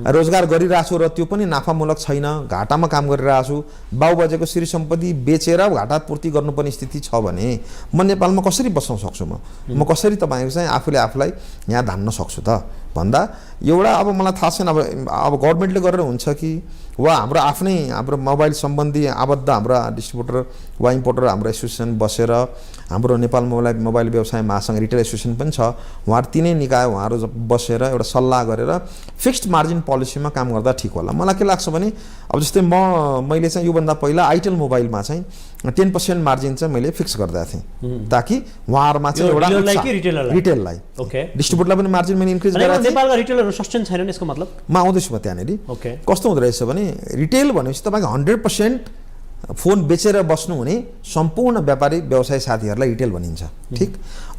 रोजगार गरिरहेको छु र त्यो पनि नाफामूलक छैन, घाटामा काम गरिरहेको छु, बाउबाजेको श्री सम्पत्ति बेचेर घाटा पूर्ति गर्नुपर्ने स्थिति छ भने म नेपालमा कसरी बस्न सक्छु? म कसरी तपाईँको चाहिँ आफूले आफूलाई यहाँ धान्न सक्छु त भन्दा एउटा अब मलाई थाहा छैन अब गभर्मेन्टले गरेर हुन्छ कि वा हाम्रो आफ्नै हाम्रो मोबाइल सम्बन्धी आबद्ध हाम्रा डिस्ट्रिब्युटर वा इम्पोर्टर हाम्रो एसोसिएसन बसेर हाम्रो नेपाल मोबाइल व्यवसाय महासङ्घ रिटेल एसोसिएसन पनि छ, उहाँहरू तिनै निकाय उहाँहरू बसेर एउटा सल्लाह गरेर फिक्स्ड मार्जिन पोलिसीमा काम गर्दा ठिक होला। मलाई के लाग्छ भने अब जस्तै मैले चाहिँ योभन्दा पहिला आइटेल मोबाइलमा चाहिँ 10% मार्जिन चाहिँ मैले फिक्स गर्दा थिएँ ताकि उहाँहरूमा चाहिँ एउटा रिटेललाई डिस्ट्रिब्युटरलाई पनि मार्जिन मैले इन्क्रिज गरेर नेपालका रिटेलरहरू सस्टेन छैनन् यसको मतलब म आउँदैछु म त्यहाँनिर। कस्तो हुँदो रहेछ भने रिटेल भनेपछि तपाईँको 100% फोन बेचेर बस्नु हुने सम्पूर्ण व्यापारी व्यवसाय साथीहरूलाई रिटेल भनिन्छ। ठिक।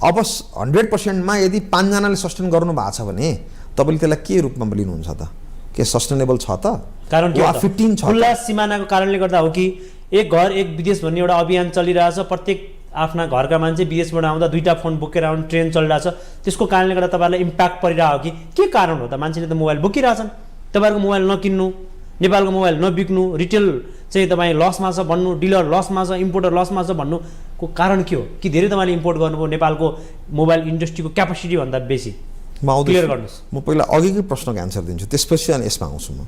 अब 100%मा यदि 5 जनाले सस्टेन गर्नु भएको छ भने तपाईँले त्यसलाई के रूपमा लिनुहुन्छ त? के सस्टेनेबल छ त? कारण के 15 छ खुल्ला सिमानाको कारणले गर्दा हो कि एक घर एक विदेश भन्ने एउटा अभियान चलिरहेछ। प्रत्येक आफ्ना घरका मान्छे विदेशबाट आउँदा 2टा फोन बोकेर आउने ट्रेन चलिरहेछ। त्यसको कारणले गर्दा तपाईँहरूलाई इम्प्याक्ट परिरहेको हो कि के कारण हो त? मान्छेले त मोबाइल बोकिरहेछन्। तपाईँहरूको मोबाइल नकिन्नु, नेपालको मोबाइल नबिक्नु, रिटेल चाहिँ तपाईँ लसमा छ भन्नु, डिलर लसमा छ, इम्पोर्टर लसमा छ भन्नुको कारण के हो? कि धेरै तपाईँले इम्पोर्ट गर्नुभयो नेपालको मोबाइल इन्डस्ट्रीको क्यापेसिटी भन्दा बेसी? क्लियर गर्नुहोस्। म पहिला अघिकै प्रश्नको एन्सर दिन्छु, त्यसपछि अनि यसमा आउँछु म।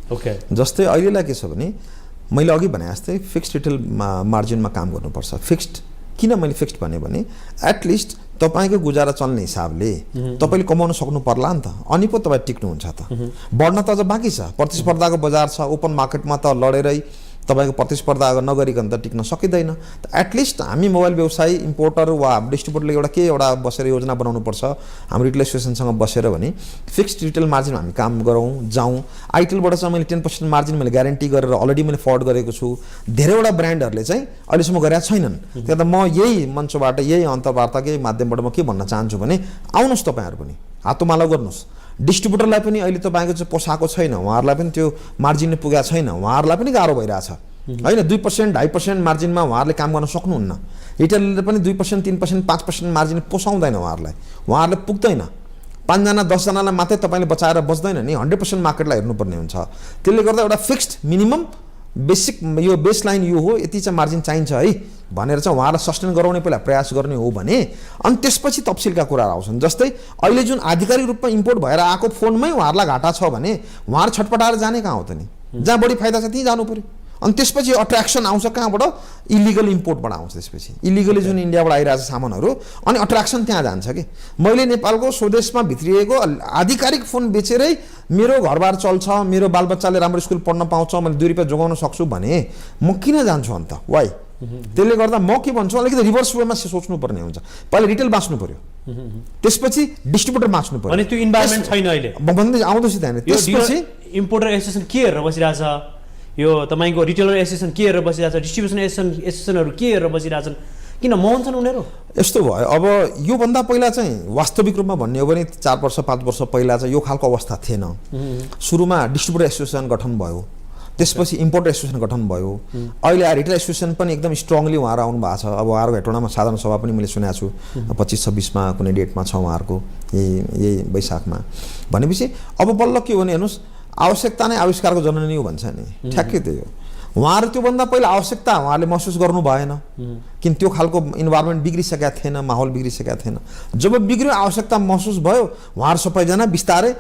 जस्तै अहिलेलाई के छ भने मैले अघि भने जस्तै फिक्स्ड रिटेल मार्जिनमा काम गर्नुपर्छ। फिक्स्ड किन मैले फिक्स्ड भने एटलिस्ट तपाईँको गुजारा चल्ने हिसाबले तपाईँले कमाउन सक्नु पर्ला नि त, अनि पो तपाईँ टिक्नुहुन्छ त। बढ्न त अझ बाँकी छ, प्रतिस्पर्धाको बजार छ, ओपन मार्केटमा त लडेरै तपाईँको प्रतिस्पर्धा नगरिकन त टिक्न सकिँदैन। त एटलिस्ट हामी मोबाइल व्यवसायी इम्पोर्टर वा डिस्ट्रिब्युटरले एउटा बसेर योजना बनाउनुपर्छ हाम्रो रिटेल एसोसिएसनसँग बसेर भने फिक्स्ड रिटेल मार्जिनमा हामी काम गरौँ जाउँ। आइटेलबाट चाहिँ मैले 10% मार्जिन मैले ग्यारेन्टी गरेर अलरेडी मैले फर्वर्ड गरेको छु। धेरैवटा ब्रान्डहरूले चाहिँ अहिलेसम्म गरेका छैनन्। त्यहाँ त म यही मञ्चबाट यही अन्तर्वार्ताकै माध्यमबाट म के भन्न चाहन्छु भने आउनुहोस् तपाईँहरू पनि हातोमालो गर्नुहोस्। डिस्ट्रिब्युटरलाई पनि अहिले तपाईँको चाहिँ पोसाएको छैन, उहाँहरूलाई पनि त्यो मार्जिन पुगेको छैन, उहाँहरूलाई पनि गाह्रो भइरहेछ होइन। 2% 2.5% मार्जिनमा उहाँहरूले काम गर्न सक्नुहुन्न। रिटेलरले पनि 2% 3% 5% मार्जिन पोसाउँदैन उहाँहरूले पुग्दैन। 5 जना 10 जनालाई मात्रै तपाईँले बचाएर बस्दैन नि, 100% मार्केटलाई हेर्नुपर्ने हुन्छ। त्यसले गर्दा एउटा फिक्स्ड मिनिमम बेसिक यो बेसलाइन यो हो, यति चाहिँ मार्जिन चाहिन्छ है भनेर चाहिँ उहाँलाई सस्टेन गराउने पहिला प्रयास गर्ने हो भने अनि त्यसपछि तफसिलका कुराहरू आउँछन्। जस्तै अहिले जुन आधिकारिक रूपमा इम्पोर्ट भएर आएको फोनमै उहाँहरूलाई घाटा छ भने उहाँहरू छटपटाएर जाने कहाँ हो त नि? जहाँ बढी फाइदा छ त्यहीँ जानु पऱ्यो। अनि त्यसपछि अट्र्याक्सन आउँछ कहाँबाट? इलिगल इम्पोर्टबाट आउँछ। त्यसपछि इलिगली जुन इन्डियाबाट आइरहेको छ सामानहरू अनि अट्र्याक्सन त्यहाँ जान्छ कि मैले नेपालको स्वदेशमा भित्रिएको आधिकारिक फोन बेचेरै मेरो घरबार चल्छ, मेरो बालबच्चाले राम्रो स्कुल पढ्न पाउँछ, मैले 2 रुपियाँ जोगाउन सक्छु भने म किन जान्छु अन्त? वाइ? त्यसले गर्दा म के भन्छु अलिकति रिभर्स वेमा सोच्नुपर्ने हुन्छ। पहिला रिटेल बाँच्नु पर्यो, त्यसपछि डिस्ट्रिब्युटर बाँच्नु पर्यो। अनि त्यो इन्भाइरोमेन्ट छैन अहिले। म भन्दै आउँदैछु त्यहाँनिर। त्यसपछि इम्पोर्टर एसोसिएसन के हेरेर बसिरहेछ, यो तपाईँको रिटेलर एसोसिएसन के हेरेर बसिरहेछ, डिस्ट्रिब्युसन एसोसिएसनहरू के हेरेर बसिरहेछन्? किन मौन छन् उनीहरू? यस्तो भयो। अब योभन्दा पहिला चाहिँ वास्तविक रूपमा भन्ने हो भने 4 वर्ष 5 वर्ष पहिला चाहिँ यो खालको अवस्था थिएन। सुरुमा डिस्ट्रिब्युटर एसोसिएसन गठन भयो, त्यसपछि इम्पोर्टर एसोसिएसन गठन भयो। अहिले रिटेल एसोसिएसन पनि एकदम स्ट्रङली उहाँहरू आउनु भएको छ। अब उहाँहरूको हेटौँडामा साधारण सभा पनि मैले सुनेको छु, 25-26मा कुनै डेटमा छ उहाँहरूको, यही वैशाखमा। भनेपछि अब बल्ल के हो भने हेर्नुहोस्, आवश्यकता नै आविष्कारको जननी हो भन्छ नि, ठ्याक्कै त्यही हो। उहाँहरू त्योभन्दा पहिला आवश्यकता उहाँहरूले महसुस गर्नु भएन, किन त्यो खालको इन्भाइरोमेन्ट बिग्रिसकेका थिएन, माहौल बिग्रिसकेका थिएन। जब बिग्रियो आवश्यकता महसुस भयो, उहाँहरू सबैजना बिस्तारै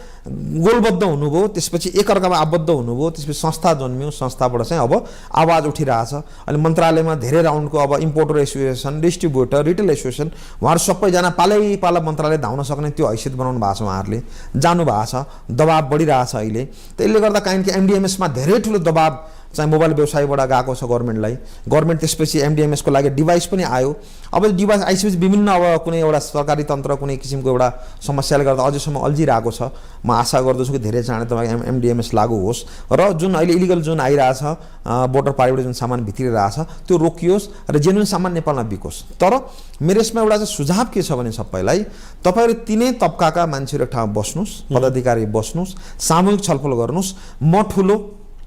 गोलबद्ध हुनुभयो, त्यसपछि एकअर्कामा आबद्ध हुनुभयो, त्यसपछि संस्था जन्मियो, संस्थाबाट चाहिँ अब आवाज उठिरहेछ। अहिले मन्त्रालयमा धेरै राउन्डको अब importer association, distributor, retail association उहाँहरू सबैजना पालै मन्त्रालय धाउन सक्ने त्यो हैसियत बनाउनु भएको छ। उहाँहरूले जानुभएको छ, दबाब बढिरहेछ अहिले। त्यसले गर्दा काहीँ एमडिएमएसमा धेरै ठुलो दबाब चाहिँ मोबाइल व्यवसायबाट गएको छ गभर्मेन्टलाई। गभर्मेन्ट त्यसपछि एमडिएमएसको लागि डिभाइस पनि आयो। अब डिभाइस आइसकेपछि विभिन्न अब कुनै एउटा सरकारी तन्त्र कुनै किसिमको एउटा समस्याले गर्दा अझैसम्म अल्झिरहेको छ। म आशा गर्दछु कि धेरै चाँडै तपाईँ एमडिएमएस लागू होस् र जुन अहिले इलिगल जुन आइरहेछ बोर्डर पारिबाट जुन सामान भित्रिरहेछ त्यो रोकियोस् र जेन्युन सामान नेपालमा बिकोस्। तर मेरो यसमा एउटा चाहिँ सुझाव के छ भने सबैलाई, तपाईँहरू तिनै तबकाका मान्छेहरू एक ठाउँमा बस्नुहोस्, पदाधिकारी बस्नुहोस्, सामूहिक छलफल गर्नुहोस्। म ठुलो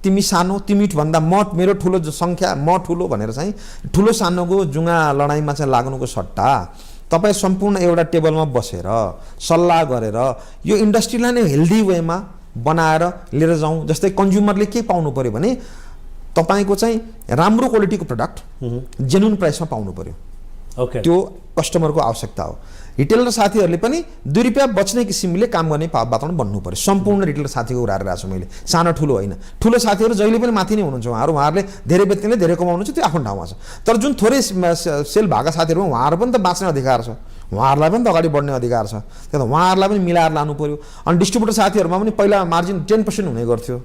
तिमी सानो, तिमी भन्दा मेरो ठुलो सङ्ख्या म ठुलो भनेर चाहिँ ठुलो सानोको जुङ्गा लडाइँमा चाहिँ लाग्नुको सट्टा तपाईँ सम्पूर्ण एउटा टेबलमा बसेर सल्लाह गरेर यो इन्डस्ट्रीलाई नै हेल्दी वेमा बनाएर लिएर जाउँ। जस्तै कन्ज्युमरले के पाउनु पऱ्यो भने तपाईँको चाहिँ राम्रो क्वालिटीको प्रडक्ट जेन्युन प्राइसमा पाउनु पऱ्यो। त्यो कस्टमरको आवश्यकता हो। रिटेलर साथीहरूले पनि 2 रुपियाँ बच्ने किसिमले काम गर्ने वातावरण बन्नु पर्यो। सम्पूर्ण रिटेलर साथीको कुरा गरिरहेको छु मैले, सानो ठुलो होइन। ठुलो साथीहरू जहिले पनि माथि नै हुनुहुन्छ, उहाँहरूले धेरै बेच्नेले धेरै कमाउनुहुन्छ, त्यो आफ्नो ठाउँमा छ। तर जुन थोरै सेल भएका साथीहरू उहाँहरू पनि त बाँच्ने अधिकार छ, उहाँहरूलाई पनि त अगाडि बढ्ने अधिकार छ। त्यही त उहाँहरूलाई पनि मिलाएर लानु पर्यो। अनि डिस्ट्रिब्युटर साथीहरूमा पनि पहिला मार्जिन 10% हुने गर्थ्यो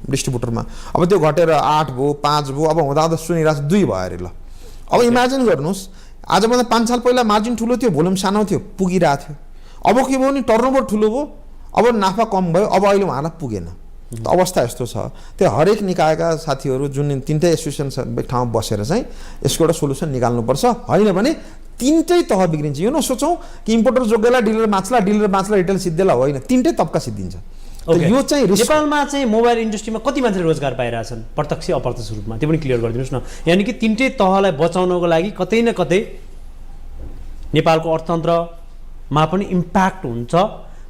डिस्ट्रिब्युटरमा, अब त्यो घटेर 8 भयो 5 भयो, अब हुँदा हुँदा सुनिरहेको छ 2 भयो अरे। ल अब इमेजिन गर्नुहोस्, आजभन्दा 5 साल पहिला मार्जिन ठुलो थियो, भोल्युम सानो थियो, पुगिरहेको थियो। अब के भयो नि टर्नओभर ठुलो भयो, अब नाफा कम भयो, अब अहिले उहाँलाई पुगेन। त अवस्था यस्तो छ। त्यो हरेक निकायका साथीहरू जुन 3टै एसोसिएसन एक ठाउँमा बसेर चाहिँ यसको एउटा सोल्युसन निकाल्नुपर्छ। होइन भने 3टै तह बिग्रिन्छ। यो नसोचौँ कि इम्पोर्टर जोग्यला, डिलर बाँच्ला, रिटेल सिद्धिएला, होइन, 3टै तबका सिद्धिन्छ। यो चाहिँ नेपालमा चाहिँ मोबाइल इन्डस्ट्रीमा कति मान्छे रोजगार पाइरहेछन् प्रत्यक्ष अप्रत्यक्ष रूपमा, त्यो पनि क्लियर गरिदिनुहोस् न। यानि कि 3टै तहलाई बचाउनको लागि कतै न कतै नेपालको अर्थतन्त्रमा पनि इम्प्याक्ट हुन्छ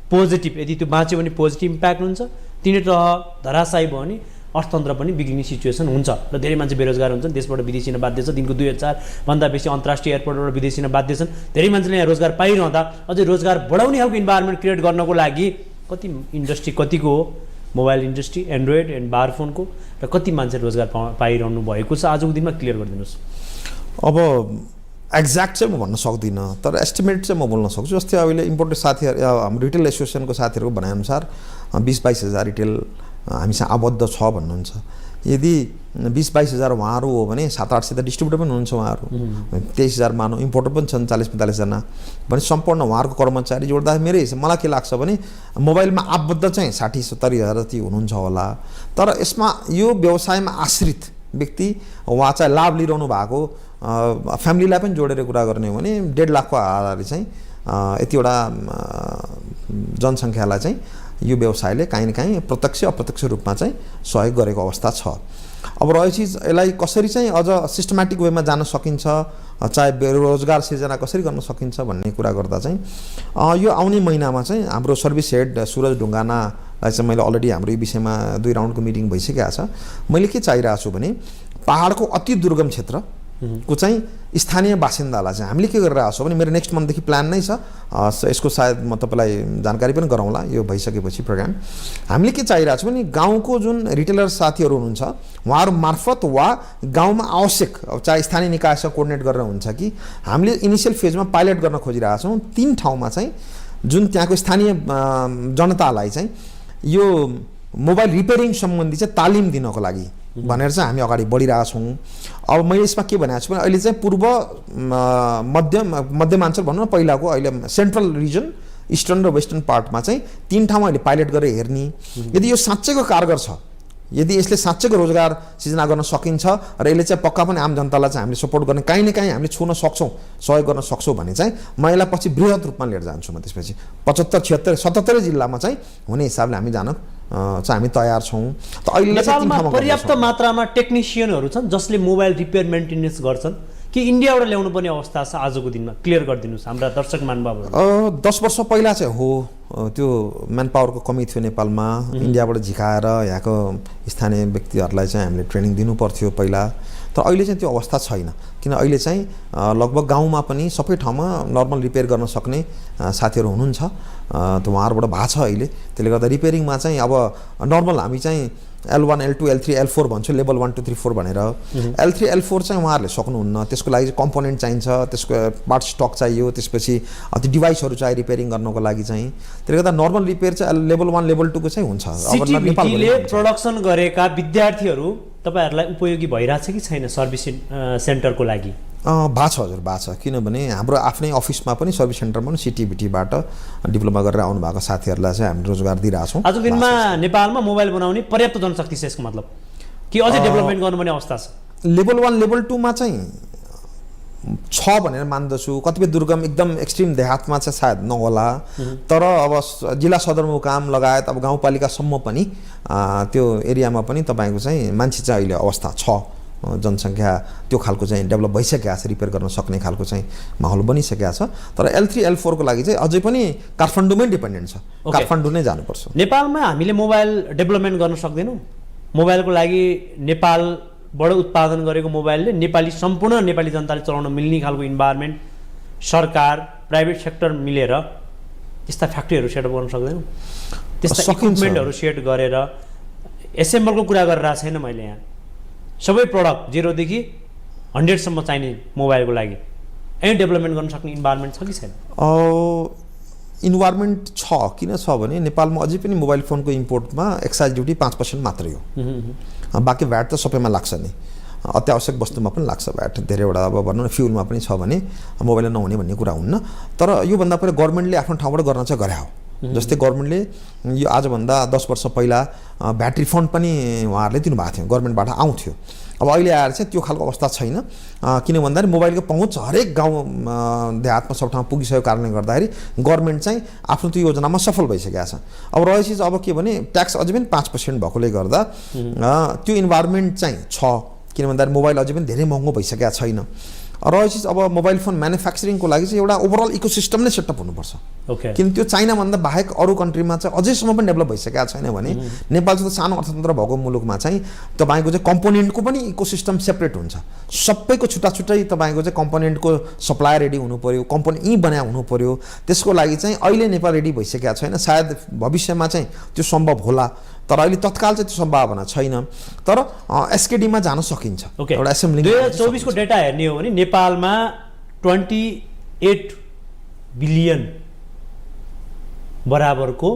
पोजिटिभ। यदि त्यो बाँच्यो भने पोजिटिभ इम्प्याक्ट हुन्छ, 3टै तह धराशायी भयो भने अर्थतन्त्र पनि बिग्रिने सिचुएसन हुन्छ र धेरै मान्छे बेरोजगार हुन्छन्, देशबाट विदेशिन बाध्य छ। दिनको 2000 भन्दा बेसी अन्तर्राष्ट्रिय एयरपोर्टबाट विदेशिन बाध्य छन्। धेरै मान्छेले यहाँ रोजगार पाइरहँदा अझै रोजगार बढाउने खालको इन्भाइरोमेन्ट क्रिएट गर्नको लागि कति इन्डस्ट्री कतिको हो, मोबाइल इन्डस्ट्री, एन्ड्रोइड एन्ड बार फोनको, र कति मान्छे रोजगार पाइरहनु भएको छ आजको दिनमा क्लियर गरिदिनुहोस्। अब एक्ज्याक्ट चाहिँ म भन्न सक्दिनँ, तर एस्टिमेट चाहिँ म बोल्न सक्छु। जस्तै अहिले इम्पोर्टेड साथीहरू हाम्रो रिटेल एसोसिएसनको साथीहरूको भनाइअनुसार 20-22 हजार रिटेल हामीसँग आबद्ध छ भन्नुहुन्छ। यदि 20-22 हजार उहाँहरू हो भने 700-800 त डिस्ट्रिब्युटर पनि हुनुहुन्छ उहाँहरू, 23 हजार मानौँ, इम्पोर्टर पनि छन् 40-45 जना भने सम्पूर्ण उहाँहरूको कर्मचारी जोड्दा मेरो हिसाब मलाई के लाग्छ भने मोबाइलमा आबद्ध चाहिँ 60-70 हजार जति हुनुहुन्छ होला। तर यसमा यो व्यवसायमा आश्रित व्यक्ति उहाँ चाहिँ लाभ लिइरहनु भएको फ्यामिलीलाई पनि जोडेर कुरा गर्ने हो भने 1.5 लाखको आधारले चाहिँ यतिवटा जनसङ्ख्यालाई चाहिँ यो व्यवसायले काहीँ न काहीँ प्रत्यक्ष अप्रत्यक्ष रूपमा चाहिँ सहयोग गरेको अवस्था छ। अब रह्यो चिज यसलाई कसरी चाहिँ अझ सिस्टमेटिक वेमा जान सकिन्छ, चाहे बेरोजगार सिर्जना कसरी गर्न सकिन्छ भन्ने कुरा गर्दा चाहिँ यो आउने महिनामा चाहिँ हाम्रो सर्भिस हेड सुरज ढुङ्गानालाई चाहिँ मैले अलरेडी हाम्रो यो विषयमा 2 राउन्डको मिटिङ भइसकेको छ। मैले के चाहिरहेको छु भने पहाडको अति दुर्गम क्षेत्र को चाहिँ स्थानीय बासिन्दालाई चाहिँ हामीले के गरिरहेको छौँ भने मेरो नेक्स्ट मन्थदेखि प्लान नै छ, यसको सायद म तपाईँलाई जानकारी पनि गराउँला यो भइसकेपछि प्रोग्राम। हामीले के चाहिरहेको छौँ भने गाउँको जुन रिटेलर साथीहरू हुनुहुन्छ उहाँहरू मार्फत वा गाउँमा आवश्यक चाहे स्थानीय निकायसँग कोअर्डिनेट गरेर हुन्छ कि हामीले इनिसियल फेजमा पाइलट गर्न खोजिरहेको छौँ 3 ठाउँमा चाहिँ जुन त्यहाँको स्थानीय जनतालाई चाहिँ यो मोबाइल रिपेयरिङ सम्बन्धी चाहिँ तालिम दिनको लागि भनेर चाहिँ हामी अगाडि बढिरहेका छौँ। अब मैले यसमा के भनेको छु भने अहिले चाहिँ पूर्व मध्यमाञ्चल भनौँ न पहिलाको अहिले सेन्ट्रल रिजन इस्टर्न र वेस्टर्न पार्टमा चाहिँ 3 ठाउँमा अहिले पाइलट गरेर हेर्ने, यदि यो साँच्चैको कारगर छ, यदि यसले साँच्चैको रोजगार सिर्जना गर्न सकिन्छ र यसले चाहिँ पक्का पनि आम जनतालाई चाहिँ हामीले सपोर्ट गर्ने काहीँ न काहीँ हामीले छुन सक्छौँ, सहयोग गर्न सक्छौँ भने चाहिँ म यसलाई पछि बृहत रूपमा लिएर जान्छु। म त्यसपछि 75, 76, 77 जिल्लामा चाहिँ हुने हिसाबले हामी जान चाहिँ हामी तयार छौँ। त अहिले नेपालमा पर्याप्त मात्रामा टेक्निसियनहरू छन् जसले मोबाइल रिपेयर मेन्टेनेन्स गर्छन् कि इन्डियाबाट ल्याउनु पर्ने अवस्था छ आजको दिनमा, क्लियर गरिदिनुहोस् हाम्रा दर्शक महानुभावहरू। 10 वर्ष पहिला चाहिँ हो त्यो म्यान पावरको कमी थियो नेपालमा, इन्डियाबाट झिकाएर यहाँको स्थानीय व्यक्तिहरूलाई चाहिँ हामीले ट्रेनिङ दिनु पर्थ्यो पहिला। तर अहिले चाहिँ त्यो अवस्था छैन, किन अहिले चाहिँ लगभग गाउँमा पनि सबै ठाउँमा नर्मल रिपेयर गर्न सक्ने साथीहरू हुनुहुन्छ, त उहाँहरूबाट भएको छ अहिले। त्यसले गर्दा रिपेयरिङमा चाहिँ अब नर्मल हामी चाहिँ L1, L2, L3, L4 भन्छ, लेभल 1, 2, 3, 4 भनेर। L3, L4 चाहिँ उहाँहरूले सक्नुहुन्न, त्यसको लागि चाहिँ कम्पोनेन्ट चाहिन्छ, त्यसको पार्ट स्टक चाहियो, त्यसपछि त्यो डिभाइसहरू चाहियो रिपेयरिङ गर्नको लागि चाहिँ। त्यसले गर्दा नर्मल रिपेयर चाहिँ लेभल 1, लेभल 2 को चाहिँ हुन्छ। सिटिभिटीले प्रोडक्सन गरेका विद्यार्थीहरू तपाईँहरूलाई उपयोगी भइरहेछ कि छैन सर्भिस सेन्टरको लागि? भएको छ हजुर, भएको छ। किनभने हाम्रो आफ्नै अफिसमा पनि सर्भिस सेन्टरमा पनि सिटिबिटीबाट डिप्लोमा गरेर आउनुभएको साथीहरूलाई चाहिँ हामी रोजगार दिइरहेछौँ। आजको दिनमा नेपालमा मोबाइल बनाउने पर्याप्त जनशक्ति छ, यसको मतलब कि अझै डेभलपमेन्ट गर्नुपर्ने अवस्था छ? लेभल 1 लेभल 2 मा चाहिँ छ भनेर मान्दछु। कतिपय दुर्गम एकदम एक्सट्रिम देहातमा चाहिँ सायद नहोला, तर अब जिल्ला सदरमुकाम लगायत अब गाउँपालिकासम्म पनि त्यो एरियामा पनि तपाईँको चाहिँ मान्छे चाहिँ अहिले अवस्था छ, जनसङ्ख्या त्यो खालको चाहिँ डेभलप भइसकेको छ, रिपेयर गर्न सक्ने खालको चाहिँ माहौल बनिसकेको छ। तर L3 L4 को लागि चाहिँ अझै पनि काठमाडौँमै डिपेन्डेन्ट छ, काठमाडौँ नै जानुपर्छ। नेपालमा हामीले मोबाइल डेभलपमेन्ट गर्न सक्दैनौँ? मोबाइलको लागि नेपालबाट उत्पादन गरेको मोबाइलले सम्पूर्ण नेपाली जनताले चलाउन मिल्ने खालको इन्भाइरोमेन्ट, सरकार, प्राइभेट सेक्टर मिलेर त्यस्ता फ्याक्ट्रीहरू सेटअप गर्न सक्दैनौँ? त्यस्ता इक्विपमेन्टहरू सेट गरेर एसेम्बलको कुरा गरिरहेको छैन मैले यहाँ। सबै प्रडक्ट 0 देखि 100 सम्म चाहिने मोबाइलको लागि डेभलपमेन्ट गर्न सक्ने इन्भाइरोमेन्ट छ कि छैन? इन्भाइरोमेन्ट छ। किन छ भने नेपालमा अझै पनि मोबाइल फोनको इम्पोर्टमा एक्साइज ड्युटी 5% मात्रै हो। बाँकी भ्याट त सबैमा लाग्छ नि, अत्यावश्यक वस्तुमा पनि लाग्छ भ्याट। धेरैवटा अब भनौँ न फ्युलमा पनि छ भने मोबाइल नहुने भन्ने कुरा हुन्न। तर योभन्दा पहिला गभर्मेन्टले आफ्नो ठाउँबाट गर्न चाहिँ गरे हो। जस्तै गभर्मेन्टले यो आजभन्दा 10 वर्ष पहिला भ्याट रिफन्ड पनि उहाँहरूले दिनुभएको थियो, गभर्मेन्टबाट आउँथ्यो। अब अहिले आएर चाहिँ त्यो खालको अवस्था छैन। किन भन्दाखेरि मोबाइलको पहुँच हरेक गाउँ देहातमा सब ठाउँ पुगिसकेको कारणले गर्दाखेरि गभर्मेन्ट चाहिँ आफ्नो त्यो योजनामा सफल भइसकेको छ। अब रहेको चिज अब के भने ट्याक्स अझै पनि 5% भएकोले गर्दा त्यो इन्भाइरोमेन्ट चाहिँ छ। किन भन्दाखेरि मोबाइल अझै पनि धेरै महँगो भइसकेको छैन। रहेको चिज अब मोबाइल फोन म्यानुफ्याक्चरिङको लागि चाहिँ एउटा ओभरअल इकोसिस्टम नै सेटअप हुनुपर्छ। किन त्यो चाइनाभन्दा बाहेक अरू कन्ट्रीमा चाहिँ अझैसम्म पनि डेभलप भइसकेको छैन भने नेपाल जस्तो सानो अर्थतन्त्र भएको मुलुकमा चाहिँ तपाईँको चाहिँ कम्पोनेन्टको पनि इकोसिस्टम सेपरेट हुन्छ। सबैको छुट्टा छुट्टै तपाईँको चाहिँ कम्पोनेन्टको सप्लायर रेडी हुनु पऱ्यो, कम्पोनेन्ट बनाए हुनु पऱ्यो। त्यसको लागि चाहिँ अहिले नेपाल रेडी भइसकेको छैन। सायद भविष्यमा चाहिँ त्यो सम्भव होला, तर अहिले तत्काल चाहिँ त्यो सम्भावना छैन। तर एसकेडीमा जान सकिन्छ। एउटा एसेम्बलिङ 2024 को डेटा हेर्ने हो भने नेपालमा 28 बिलियन बराबरको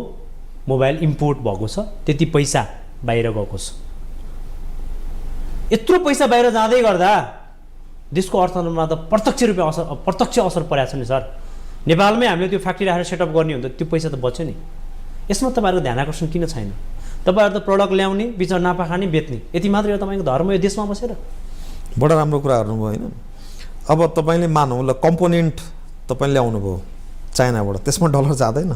मोबाइल इम्पोर्ट भएको छ। त्यति पैसा बाहिर गएको छ। यत्रो पैसा बाहिर जाँदै गर्दा देशको अर्थतन्त्रमा त प्रत्यक्ष असर परेको छ नि सर। नेपालमै हामीले त्यो फ्याक्ट्री राखेर सेटअप गर्ने हो त त्यो पैसा त बच्यो नि। यसमा तपाईँहरूको ध्यान आकर्षण किन छैन? तपाईँहरू त प्रडक्ट ल्याउने, बिचमा नाफा खाने, बेच्ने, यति मात्रै हो तपाईँको धर्म यो देशमा बसेर। बडा राम्रो कुरा गर्नुभयो होइन। अब तपाईँले मानौँ ल कम्पोनेन्ट तपाईँले ल्याउनु भयो चाइनाबाट, त्यसमा डलर जाँदैन,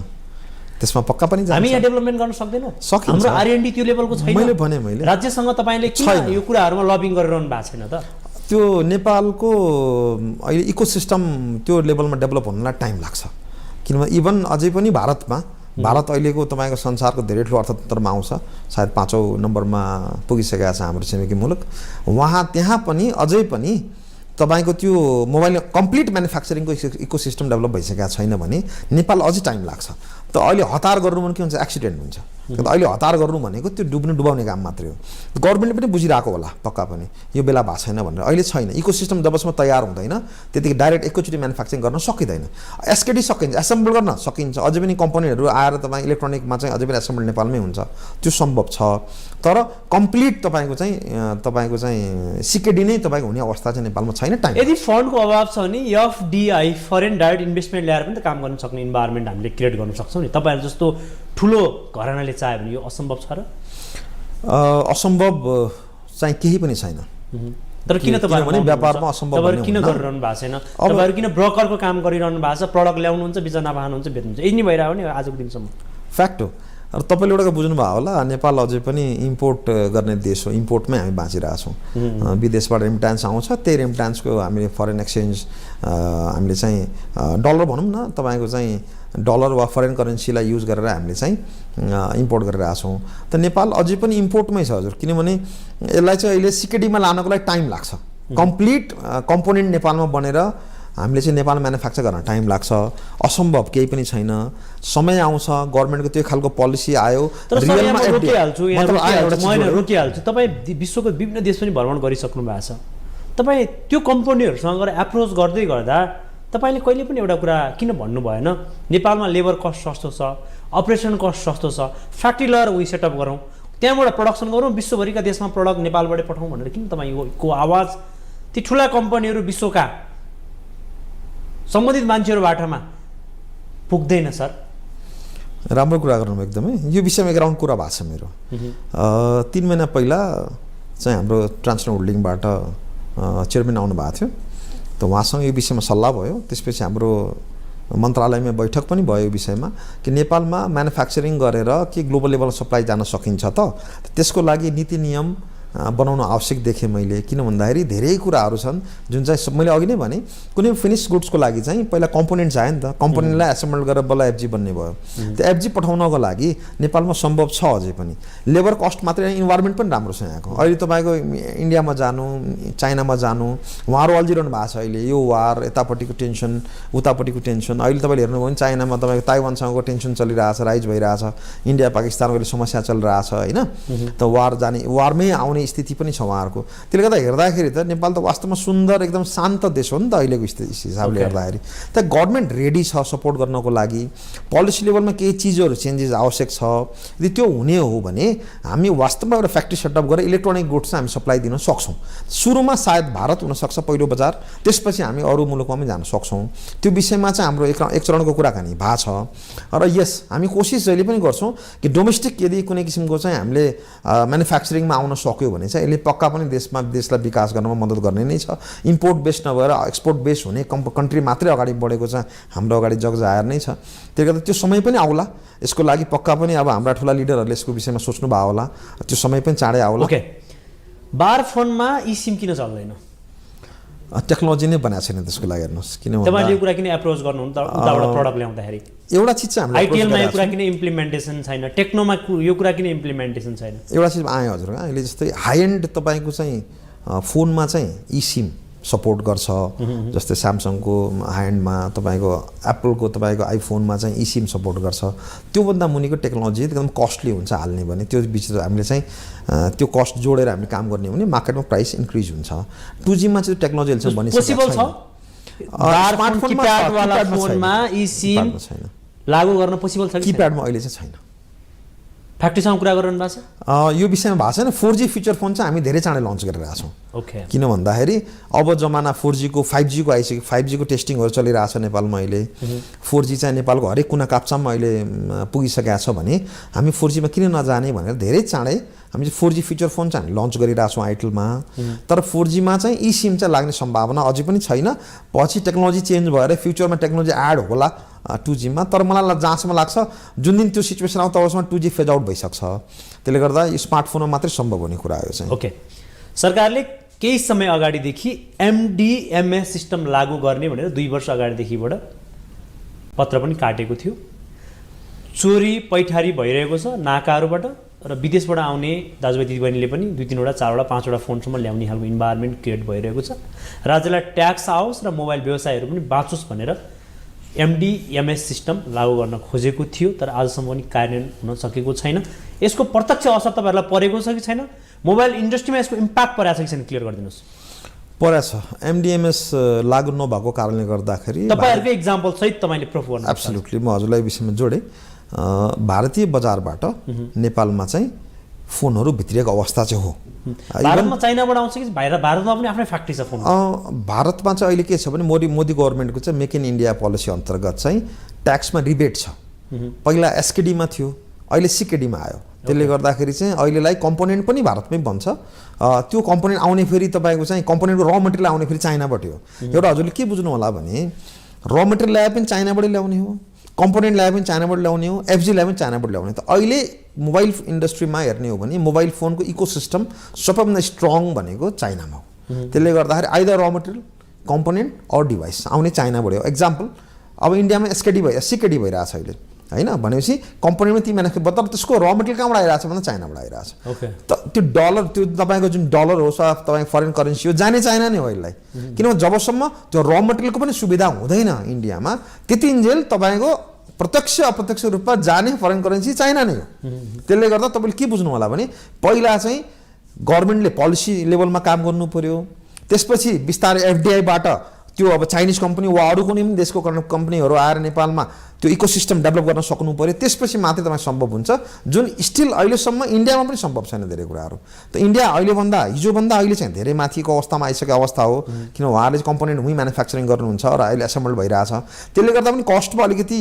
त्यसमा पक्का पनि जान्छ। हामी यहाँ डेभलपमेन्ट गर्न सक्दैनौँ। हाम्रो R&D त्यो लेभलको छैन। मैले राज्यसँग तपाईँले किन यो कुराहरूमा लबिङ गरिरहनु भएको छैन त? त्यो नेपालको अहिले इकोसिस्टम त्यो लेभलमा डेभलप हुनलाई टाइम लाग्छ। किनभने इभन अझै पनि भारत अहिलेको तपाईँको संसारको धेरै ठुलो अर्थतन्त्रमा आउँछ। सायद 5औं नम्बरमा पुगिसकेको छ हाम्रो छिमेकी मुलुक। त्यहाँ पनि अझै पनि तपाईँको त्यो मोबाइल कम्प्लिट म्यानुफ्याक्चरिङको इकोसिस्टम डेभलप भइसकेको छैन भने नेपाल अझै टाइम लाग्छ। त अहिले हतार गर्नु भने के हुन्छ, एक्सिडेन्ट हुन्छ। अहिले हतार गर्नु भनेको त्यो डुबाउने काम मात्रै हो। गभर्मेन्टले पनि बुझिरहेको होला पक्का पनि यो बेला भएको छैन भनेर। अहिले छैन इकोसिस्टम, जबसम्म तयार हुँदैन त्यतिकै डाइरेक्ट एकैचोटि म्यानुफ्याक्चरिङ गर्न सकिँदैन। एसकेडी सकिन्छ, एसेम्बल गर्न सकिन्छ। अझै पनि कम्पनीहरू आएर तपाईँ इलेक्ट्रोनिकमा चाहिँ अझै पनि एसेम्बल नेपालमै हुन्छ, त्यो सम्भव छ। तर कम्प्लिट तपाईँको चाहिँ सिकेडी नै तपाईँको हुने अवस्था चाहिँ नेपालमा छैन। टाइम यदि फन्डको अभाव छ भने FDI फरेन डाइरेक्ट इन्भेस्टमेन्ट ल्याएर पनि त काम गर्न सक्ने इन्भाइरोमेन्ट हामीले क्रिएट गर्न सक्छौँ नि। तपाईँहरू जस्तो ठुलो घरानाले चाह्यो भने यो असम्भव छ र? असम्भव चाहिँ केही पनि छैन। तर किन तपाईहरु व्यापारमा असम्भव तपाईहरु किन गरिरहनु भएको छैन? तपाईहरु किन ब्रोकरको काम गरिरहनु भएको छ? प्रडक्ट ल्याउनुहुन्छ, बिचमा पाउनुहुन्छ, बेच्नुहुन्छ, यही नै भइरहेको नि आजको दिनसम्म। फ्याक्ट हो। र तपाईले एउटा बुझ्नु भयो होला, नेपाल अझै पनि इम्पोर्ट गर्ने देश हो। इम्पोर्टमै हामी बाँचिरहेका छौँ। विदेशबाट रेमिट्यान्स आउँछ, त्यही रेमिट्यान्सको हामीले फरेन एक्सचेन्ज हामीले चाहिँ डलर भनौँ न, तपाईँको चाहिँ डलर वा फरेन करेन्सीलाई युज गरेर हामीले चाहिँ इम्पोर्ट गरिरहेका छौँ। त नेपाल अझै पनि इम्पोर्टमै छ हजुर। किनभने यसलाई चाहिँ अहिले सिकेडीमा लानको लागि टाइम लाग्छ। कम्प्लिट कम्पोनेन्ट नेपालमा बनेर हामीले चाहिँ नेपालमा म्यानुफ्याक्चर गर्न टाइम लाग्छ। असम्भव केही पनि छैन। समय आउँछ, गभर्मेन्टको त्यो खालको पोलिसी आयो। रियलमा रोकिहाल्छु। तपाईँ विश्वको विभिन्न देश पनि भ्रमण गरिसक्नु भएको छ। तपाईँ त्यो कम्पनीहरूसँग गएर एप्रोच गर्दै गर्दा तपाईँले कहिले पनि एउटा कुरा किन भन्नु भएन, नेपालमा लेबर कस्ट सस्तो छ, अपरेसन कस्ट सस्तो छ, फ्याक्ट्री लगाएर उही सेटअप गरौँ, त्यहाँबाट प्रडक्सन गरौँ, विश्वभरिका देशमा प्रडक्ट नेपालबाटै पठाउँ भनेर किन तपाईँको आवाज ती ठुला कम्पनीहरू विश्वका सम्बन्धित मान्छेहरूबाटमा पुग्दैन सर? राम्रो कुरा गर्नुभयो एकदमै। यो विषयमा एक राउन्ड कुरा भएको छ मेरो। 3 महिना पहिला चाहिँ हाम्रो ट्रान्सनेसनल होल्डिङबाट चेयरम्यान आउनु भएको थियो, त उहाँसँग यो विषयमा सल्लाह भयो। त्यसपछि हाम्रो मन्त्रालयमा बैठक पनि भयो यो विषयमा कि नेपालमा म्यानुफ्याक्चरिङ गरेर के ग्लोबल लेभलमा सप्लाई जान सकिन्छ त, त्यसको लागि नीति नियम बनाउन आवश्यक देखेँ मैले। किन भन्दाखेरि धेरै कुराहरू छन् जुन चाहिँ मैले अघि नै भने, कुनै फिनिस गुड्सको लागि चाहिँ पहिला कम्पोनेन्ट चाहियो नि त, कम्पोनेन्टलाई एसेम्बल गरेर बल्ल एफजी बन्ने भयो। त्यो एफजी पठाउनको लागि नेपालमा सम्भव छ अझै पनि, लेबर कस्ट मात्रै, इन्भाइरोमेन्ट पनि राम्रो छ यहाँको। अहिले तपाईँको इन्डियामा जानु, चाइनामा जानु, उहाँहरू अल्झिरहनु भएको छ अहिले, यो वार, यतापट्टिको टेन्सन, उतापट्टिको टेन्सन। अहिले तपाईँले हेर्नुभयो भने चाइनामा तपाईँको ताइवानसँगको टेन्सन चलिरहेछ, राइज भइरहेछ, इन्डिया पाकिस्तानको अहिले समस्या चलिरहेछ होइन, त वार जाने, वारमै आउने स्थिति पनि छ उहाँहरूको। त्यसले गर्दा हेर्दाखेरि त नेपाल त वास्तवमा सुन्दर एकदम शान्त देश हो नि त अहिलेको हिसाबले हेर्दाखेरि। त गभर्मेन्ट रेडी छ सपोर्ट गर्नको लागि, पोलिसी लेभलमा केही चिजहरू चेन्जेस आवश्यक छ। यदि त्यो हुने हो भने हामी वास्तवमा एउटा फ्याक्ट्री सेटअप गरेर इलेक्ट्रोनिक गुड्स चाहिँ हामी सप्लाई दिन सक्छौँ। सुरुमा सायद भारत हुनसक्छ पहिलो बजार, त्यसपछि हामी अरू मुलुकमा पनि जान सक्छौँ। त्यो विषयमा चाहिँ हाम्रो एक चरणको कुराकानी भएको छ। र यस, हामी कोसिस जहिले पनि गर्छौँ कि डोमेस्टिक यदि कुनै किसिमको चाहिँ हामीले म्यानुफ्याक्चरिङमा आउन सक्यो भने चाहिँ यसले पक्का पनि देशलाई विकास गर्नमा मद्दत गर्ने नै छ। इम्पोर्ट बेस्ड नभएर एक्सपोर्ट बेस्ड हुने कन्ट्री मात्रै अगाडि बढेको चाहिँ हाम्रो अगाडि जगजाहेर नै छ। त्यसले गर्दा त्यो समय पनि आउला, यसको लागि पक्का पनि अब हाम्रा ठुला लिडरहरूले यसको विषयमा सोच्नु भयो होला, त्यो समय पनि चाँडै आउला। ओके, बार फोनमा ई सिम किन चल्दैन? टेक्नोलोजी नै बनाएको छैन त्यसको लागि। हेर्नुहोस् किन तपाईँले यो कुरा किन एप्रोच गर्नुहुन्छ उताबाट प्रडक्ट ल्याउँदाखेरि? एउटा चिज चाहिँ हामीले आइटिएलमा यो कुरा किन इम्प्लिमेन्टेसन छैन? टेक्नोमा यो कुरा किन इम्प्लिमेन्टेसन छैन? एउटा चिज आयो हजुर, अहिले जस्तै हाई एन्ड तपाईँको चाहिँ फोनमा चाहिँ ई सिम सपोर्ट गर्छ। जस्तै स्यामसङको हाई एन्डमा, तपाईँको एप्पलको तपाईँको आइफोनमा चाहिँ ई सिम सपोर्ट गर्छ। त्योभन्दा मुनिको टेक्नोलोजी एकदम कस्टली हुन्छ हाल्ने भने, त्यो बिच हामीले चाहिँ त्यो कस्ट जोडेर हामीले काम गर्ने हो भने मार्केटमा प्राइस इन्क्रिज हुन्छ। 2Gमा चाहिँ टेक्नोलोजी चाहिँ पोसिबल छ? किप्याडवाला फोनमा ई सिम लागू गर्न पोसिबल छ कि? किप्याडमा अहिले चाहिँ छैन। फ्याक्ट्रीसँग कुरा गरिरहनु भएको छ? यो विषयमा भएको छैन। 4G फिचर फोन चाहिँ हामी धेरै चाँडै लन्च गरिरहेका छौँ। ओके, किन भन्दाखेरि अब जमाना 4G को 5G को आइसक्यो। 5G को टेस्टिङहरू चलिरहेछ नेपालमा अहिले। 4G चाहिँ नेपालको हरेक कुना काप्चामा अहिले पुगिसकेको छ भने हामी 4Gमा किन नजाने भनेर धेरै चाँडै हामी 4G फिचर फोन चाहिँ हामी लन्च गरिरहेछौँ आइटेलमा। तर 4Gमा चाहिँ ई सिम चाहिँ लाग्ने सम्भावना अझै पनि छैन। पछि टेक्नोलोजी चेन्ज भएर फ्युचरमा टेक्नोलोजी एड होला 2Gमा। तर मलाई जहाँसम्म लाग्छ जुन दिन त्यो सिचुएसन आउँछ तबसम्म 2G फेज आउट भइसक्छ। त्यसले गर्दा यो स्मार्टफोनमा मात्रै सम्भव हुने कुरा हो चाहिँ। ओके, सरकारले केही समय अगाडिदेखि MDMA सिस्टम लागू गर्ने भनेर 2 वर्ष अगाडिदेखिबाट पत्र पनि काटेको थियो। चोरी पैठारी भइरहेको छ नाकाहरूबाट, र विदेशबाट आउने दाजुभाइ दिदीबहिनीले पनि 2, 3, 4, 5 फोनसम्म ल्याउने खालको इन्भाइरोमेन्ट क्रिएट भइरहेको छ। राज्यलाई ट्याक्स आओस् र मोबाइल व्यवसायहरू पनि बाँचोस् भनेर MDMA सिस्टम लागू गर्न खोजेको थियो, तर आजसम्म पनि कार्यान्वयन हुन सकेको छैन। यसको प्रत्यक्ष असर तपाईँहरूलाई परेको छ कि छैन? मोबाइल इन्डस्ट्रीमा यसको इम्प्याक्ट परेको छ कि छैन? क्लियर गरिदिनुहोस्। परेको छ। MDMA लागू नभएको कारणले गर्दाखेरि तपाईँहरूको इक्जाम्पल सहित तपाईँले प्रुफ गर्नु। एब्सोल्युटली, म हजुरलाई विषयमा जोडेँ। भारतीय बजारबाट नेपालमा चाहिँ फोनहरू भित्रिएको अवस्था चाहिँ हो। भारतमा चाइनाबाट आउँछ कि भारतमा पनि आफ्नै फ्याक्ट्री छ फोन? भारतमा चाहिँ अहिले के छ भने मोदी गभर्मेन्टको चाहिँ मेक इन इन्डिया पोलिसी अन्तर्गत चाहिँ ट्याक्समा रिबेट छ। पहिला SKDमा थियो, अहिले CKDमा आयो। त्यसले गर्दाखेरि चाहिँ अहिलेलाई कम्पोनेन्ट पनि भारतमै बन्छ। त्यो कम्पोनेन्ट आउने फेरि तपाईँको चाहिँ कम्पोनेन्टको र मटेरियल आउने फेरि चाइनाबाट हो। एउटा हजुरले के बुझ्नु होला भने र मटेरियल ल्याए पनि चाइनाबाटै ल्याउने हो, कम्पोनेन्ट ल्याए पनि चाइनाबाट ल्याउने हो, FG ल्याए पनि चाइनाबाट ल्याउने। त अहिले मोबाइल इन्डस्ट्रीमा हेर्ने हो भने मोबाइल फोनको इकोसिस्टम सबैभन्दा स्ट्रङ भनेको चाइनामा हो। त्यसले गर्दाखेरि आइदर र मटेरियल, कम्पोनेन्ट अर डिभाइस आउने चाइनाबाट हो। एक्जाम्पल, अब इन्डियामा CKD भइरहेछ अहिले होइन, भनेपछि कम्पोनेन्टमा ती म्यानुफ्याक्चर, तर त्यसको र मटेरियल कहाँबाट आइरहेछ भन्दा चाइनाबाट आइरहेछ। त त्यो डलर, त्यो तपाईँको जुन डलर होस् तपाईँ फरेन करेन्सी हो, जाने चाइना नै हो यसलाई। किनभने जबसम्म त्यो र मटेरियलको पनि सुविधा हुँदैन इन्डियामा, त्यतिन्जेल तपाईँको प्रत्यक्ष अप्रत्यक्ष रूपमा जाने फरेन करेन्सी चाइना नै हो। त्यसले गर्दा तपाईँले के बुझ्नु होला भने पहिला चाहिँ गभर्मेन्टले पोलिसी लेभलमा काम गर्नु पर्यो, त्यसपछि बिस्तारै FDIबाट त्यो अब चाइनिज कम्पनी वा अरू कुनै पनि देशको कम्पनीहरू आएर नेपालमा त्यो इकोसिस्टम डेभलप गर्न सक्नु पर्यो, त्यसपछि मात्रै तपाईँ सम्भव हुन्छ, जुन स्टिल अहिलेसम्म इन्डियामा पनि सम्भव छैन धेरै कुराहरू। त इन्डिया अहिलेभन्दा हिजोभन्दा अहिले चाहिँ धेरै माथिको अवस्थामा आइसकेको अवस्था हो, किन उहाँहरूले चाहिँ कम्पोनेन्ट उहीँ म्यानुफ्याक्चरिङ गर्नुहुन्छ र अहिले एसेम्बल भइरहेछ। त्यसले गर्दा पनि कस्टमा अलिकति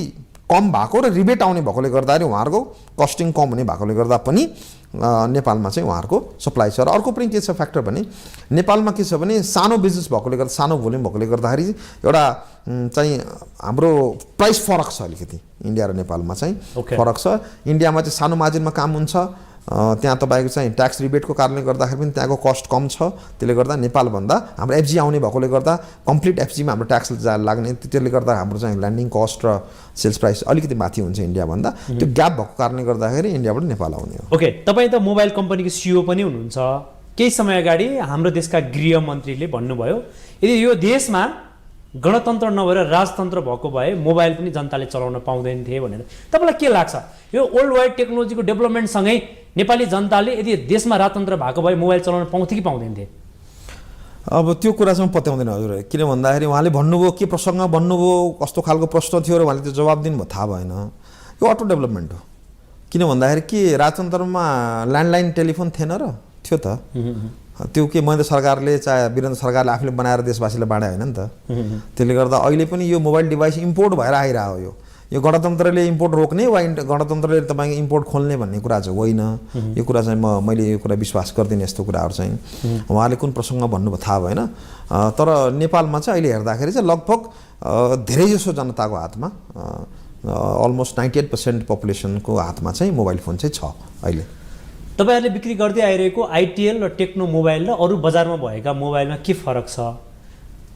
कम भएको र रिबेट आउने भएकोले गर्दाखेरि उहाँहरूको कस्टिङ कम हुने भएकोले गर्दा पनि नेपालमा चाहिँ उहाँहरूको सप्लाई छ। र अर्को पनि के छ फ्याक्टर भने नेपालमा के छ भने सानो बिजनेस भएकोले गर्दा, सानो भोल्युम भएकोले गर्दाखेरि एउटा चाहिँ हाम्रो प्राइस फरक छ अलिकति इन्डिया र नेपालमा चाहिँ फरक छ। इन्डियामा चाहिँ सानो मार्जिनमा काम हुन्छ, त्यहाँ तपाईँको चाहिँ ट्याक्स रिबेटको कारणले गर्दाखेरि पनि त्यहाँको कस्ट कम छ। त्यसले गर्दा नेपालभन्दा हाम्रो एफजी आउने भएकोले गर्दा कम्प्लिट एफजीमा हाम्रो ट्याक्स लाग्ने, त्यसले गर्दा हाम्रो चाहिँ ल्यान्डिङ कस्ट र सेल्स प्राइस अलिकति माथि हुन्छ इन्डियाभन्दा। त्यो ग्याप भएको कारणले गर्दाखेरि इन्डियाबाट नेपाल आउने हो। ओके, तपाईँ त मोबाइल कम्पनीको सिइओ पनि हुनुहुन्छ। केही समय अगाडि हाम्रो देशका गृहमन्त्रीले भन्नुभयो यदि यो देशमा गणतन्त्र नभएर राजतन्त्र भएको भए मोबाइल पनि जनताले चलाउन पाउँदैन थिए भनेर। तपाईँलाई के लाग्छ यो वर्ल्ड वाइड टेक्नोलोजीको डेभलपमेन्टसँगै नेपाली जनताले यदि देशमा राजतन्त्र भएको भए मोबाइल चलाउन पाउँथे कि पाउँदैन थिए? अब त्यो कुरा चाहिँ पत्याउँदैन हजुर, किन भन्दाखेरि उहाँले भन्नुभयो के प्रसङ्ग भन्नुभयो, कस्तो खालको प्रश्न थियो र उहाँले त्यो जवाब दिनुभयो थाहा भएन। यो अटो डेभलपमेन्ट हो। किन भन्दाखेरि के राजतन्त्रमा ल्यान्डलाइन टेलिफोन थिएन र? थियो त। त्यो के महेन्द्र सरकारले चाहे वीरेन्द्र सरकारले आफूले बनाएर देशवासीलाई बाँडे होइन नि त। त्यसले गर्दा अहिले पनि यो मोबाइल डिभाइस इम्पोर्ट भएर आइरहेको हो। यो गणतन्त्रले इम्पोर्ट रोक्ने वा गणतन्त्रले तपाईँको इम्पोर्ट खोल्ने भन्ने कुरा चाहिँ होइन। यो कुरा चाहिँ मैले यो कुरा विश्वास गर्दिनँ। यस्तो कुराहरू चाहिँ उहाँले कुन प्रसङ्गमा भन्नुभयो थाहा भएन। तर नेपालमा चाहिँ अहिले हेर्दाखेरि चाहिँ लगभग धेरैजसो जनताको हातमा अलमोस्ट 98% पपुलेसनको हातमा चाहिँ मोबाइल फोन चाहिँ छ अहिले। तपाईँहरूले बिक्री गर्दै आइरहेको आइटिएल र टेक्नो मोबाइल र अरू बजारमा भएका मोबाइलमा के फरक छ?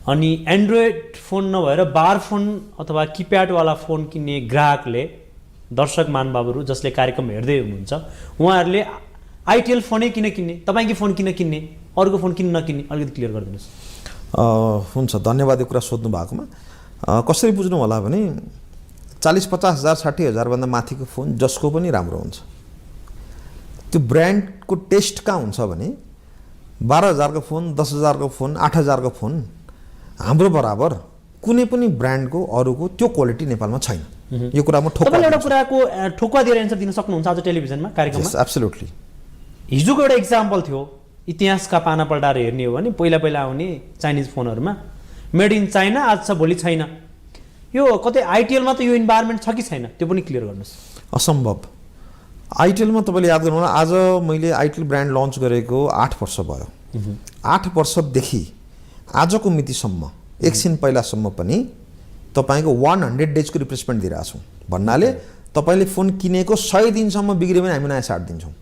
अनि एन्ड्रोइड फोन नभएर बार फोन अथवा किप्याडवाला फोन किन्ने ग्राहकले, दर्शक महानुभावहरू जसले कार्यक्रम हेर्दै हुनुहुन्छ उहाँहरूले आइटिएल फोनै किन किन्ने, तपाईँकै फोन किन किन्ने, अरूको फोन किन नकिन्ने, अलिकति क्लियर गरिदिनुहोस्। हुन्छ, धन्यवाद यो कुरा सोध्नु भएकोमा। कसरी बुझ्नु होला भने 40-50 हजार 60 हजारभन्दा माथिको फोन जसको पनि राम्रो हुन्छ। त्यो ब्रान्डको टेस्ट कहाँ हुन्छ भने 12 हजारको फोन, 10 हजारको फोन, 8 हजारको फोन हाम्रो बराबर कुनै पनि ब्रान्डको अरूको त्यो क्वालिटी नेपालमा छैन। यो कुरा म ठोक्का एउटा कुराको ठोक्का दिएर एन्सर दिन सक्नुहुन्छ आज टेलिभिजनमा कार्यक्रममा? एब्सोल्युटली। हिजोको एउटा इक्जाम्पल थियो, इतिहासका पाना पल्टाएर हेर्ने हो भने पहिला आउने चाइनिज फोनहरूमा मेड इन चाइना आज छ भोलि छैन। यो कतै आइटिएलमा त यो इन्भाइरोमेन्ट छ कि छैन त्यो पनि क्लियर गर्नुहोस्। असम्भव। आइटिएलमा तपाईँले याद गर्नु होला, आज मैले आइटिएल ब्रान्ड लन्च गरेको 8 वर्ष भयो। 8 वर्षदेखि आजको मितिसम्म एकछिन पहिलासम्म पनि तपाईँको 100 डेजको रिप्लेसमेन्ट दिइरहेको छौँ। भन्नाले तपाईँले फोन किनेको 100 दिनसम्म बिग्रियो भने हामी नयाँ साट दिन्छौँ।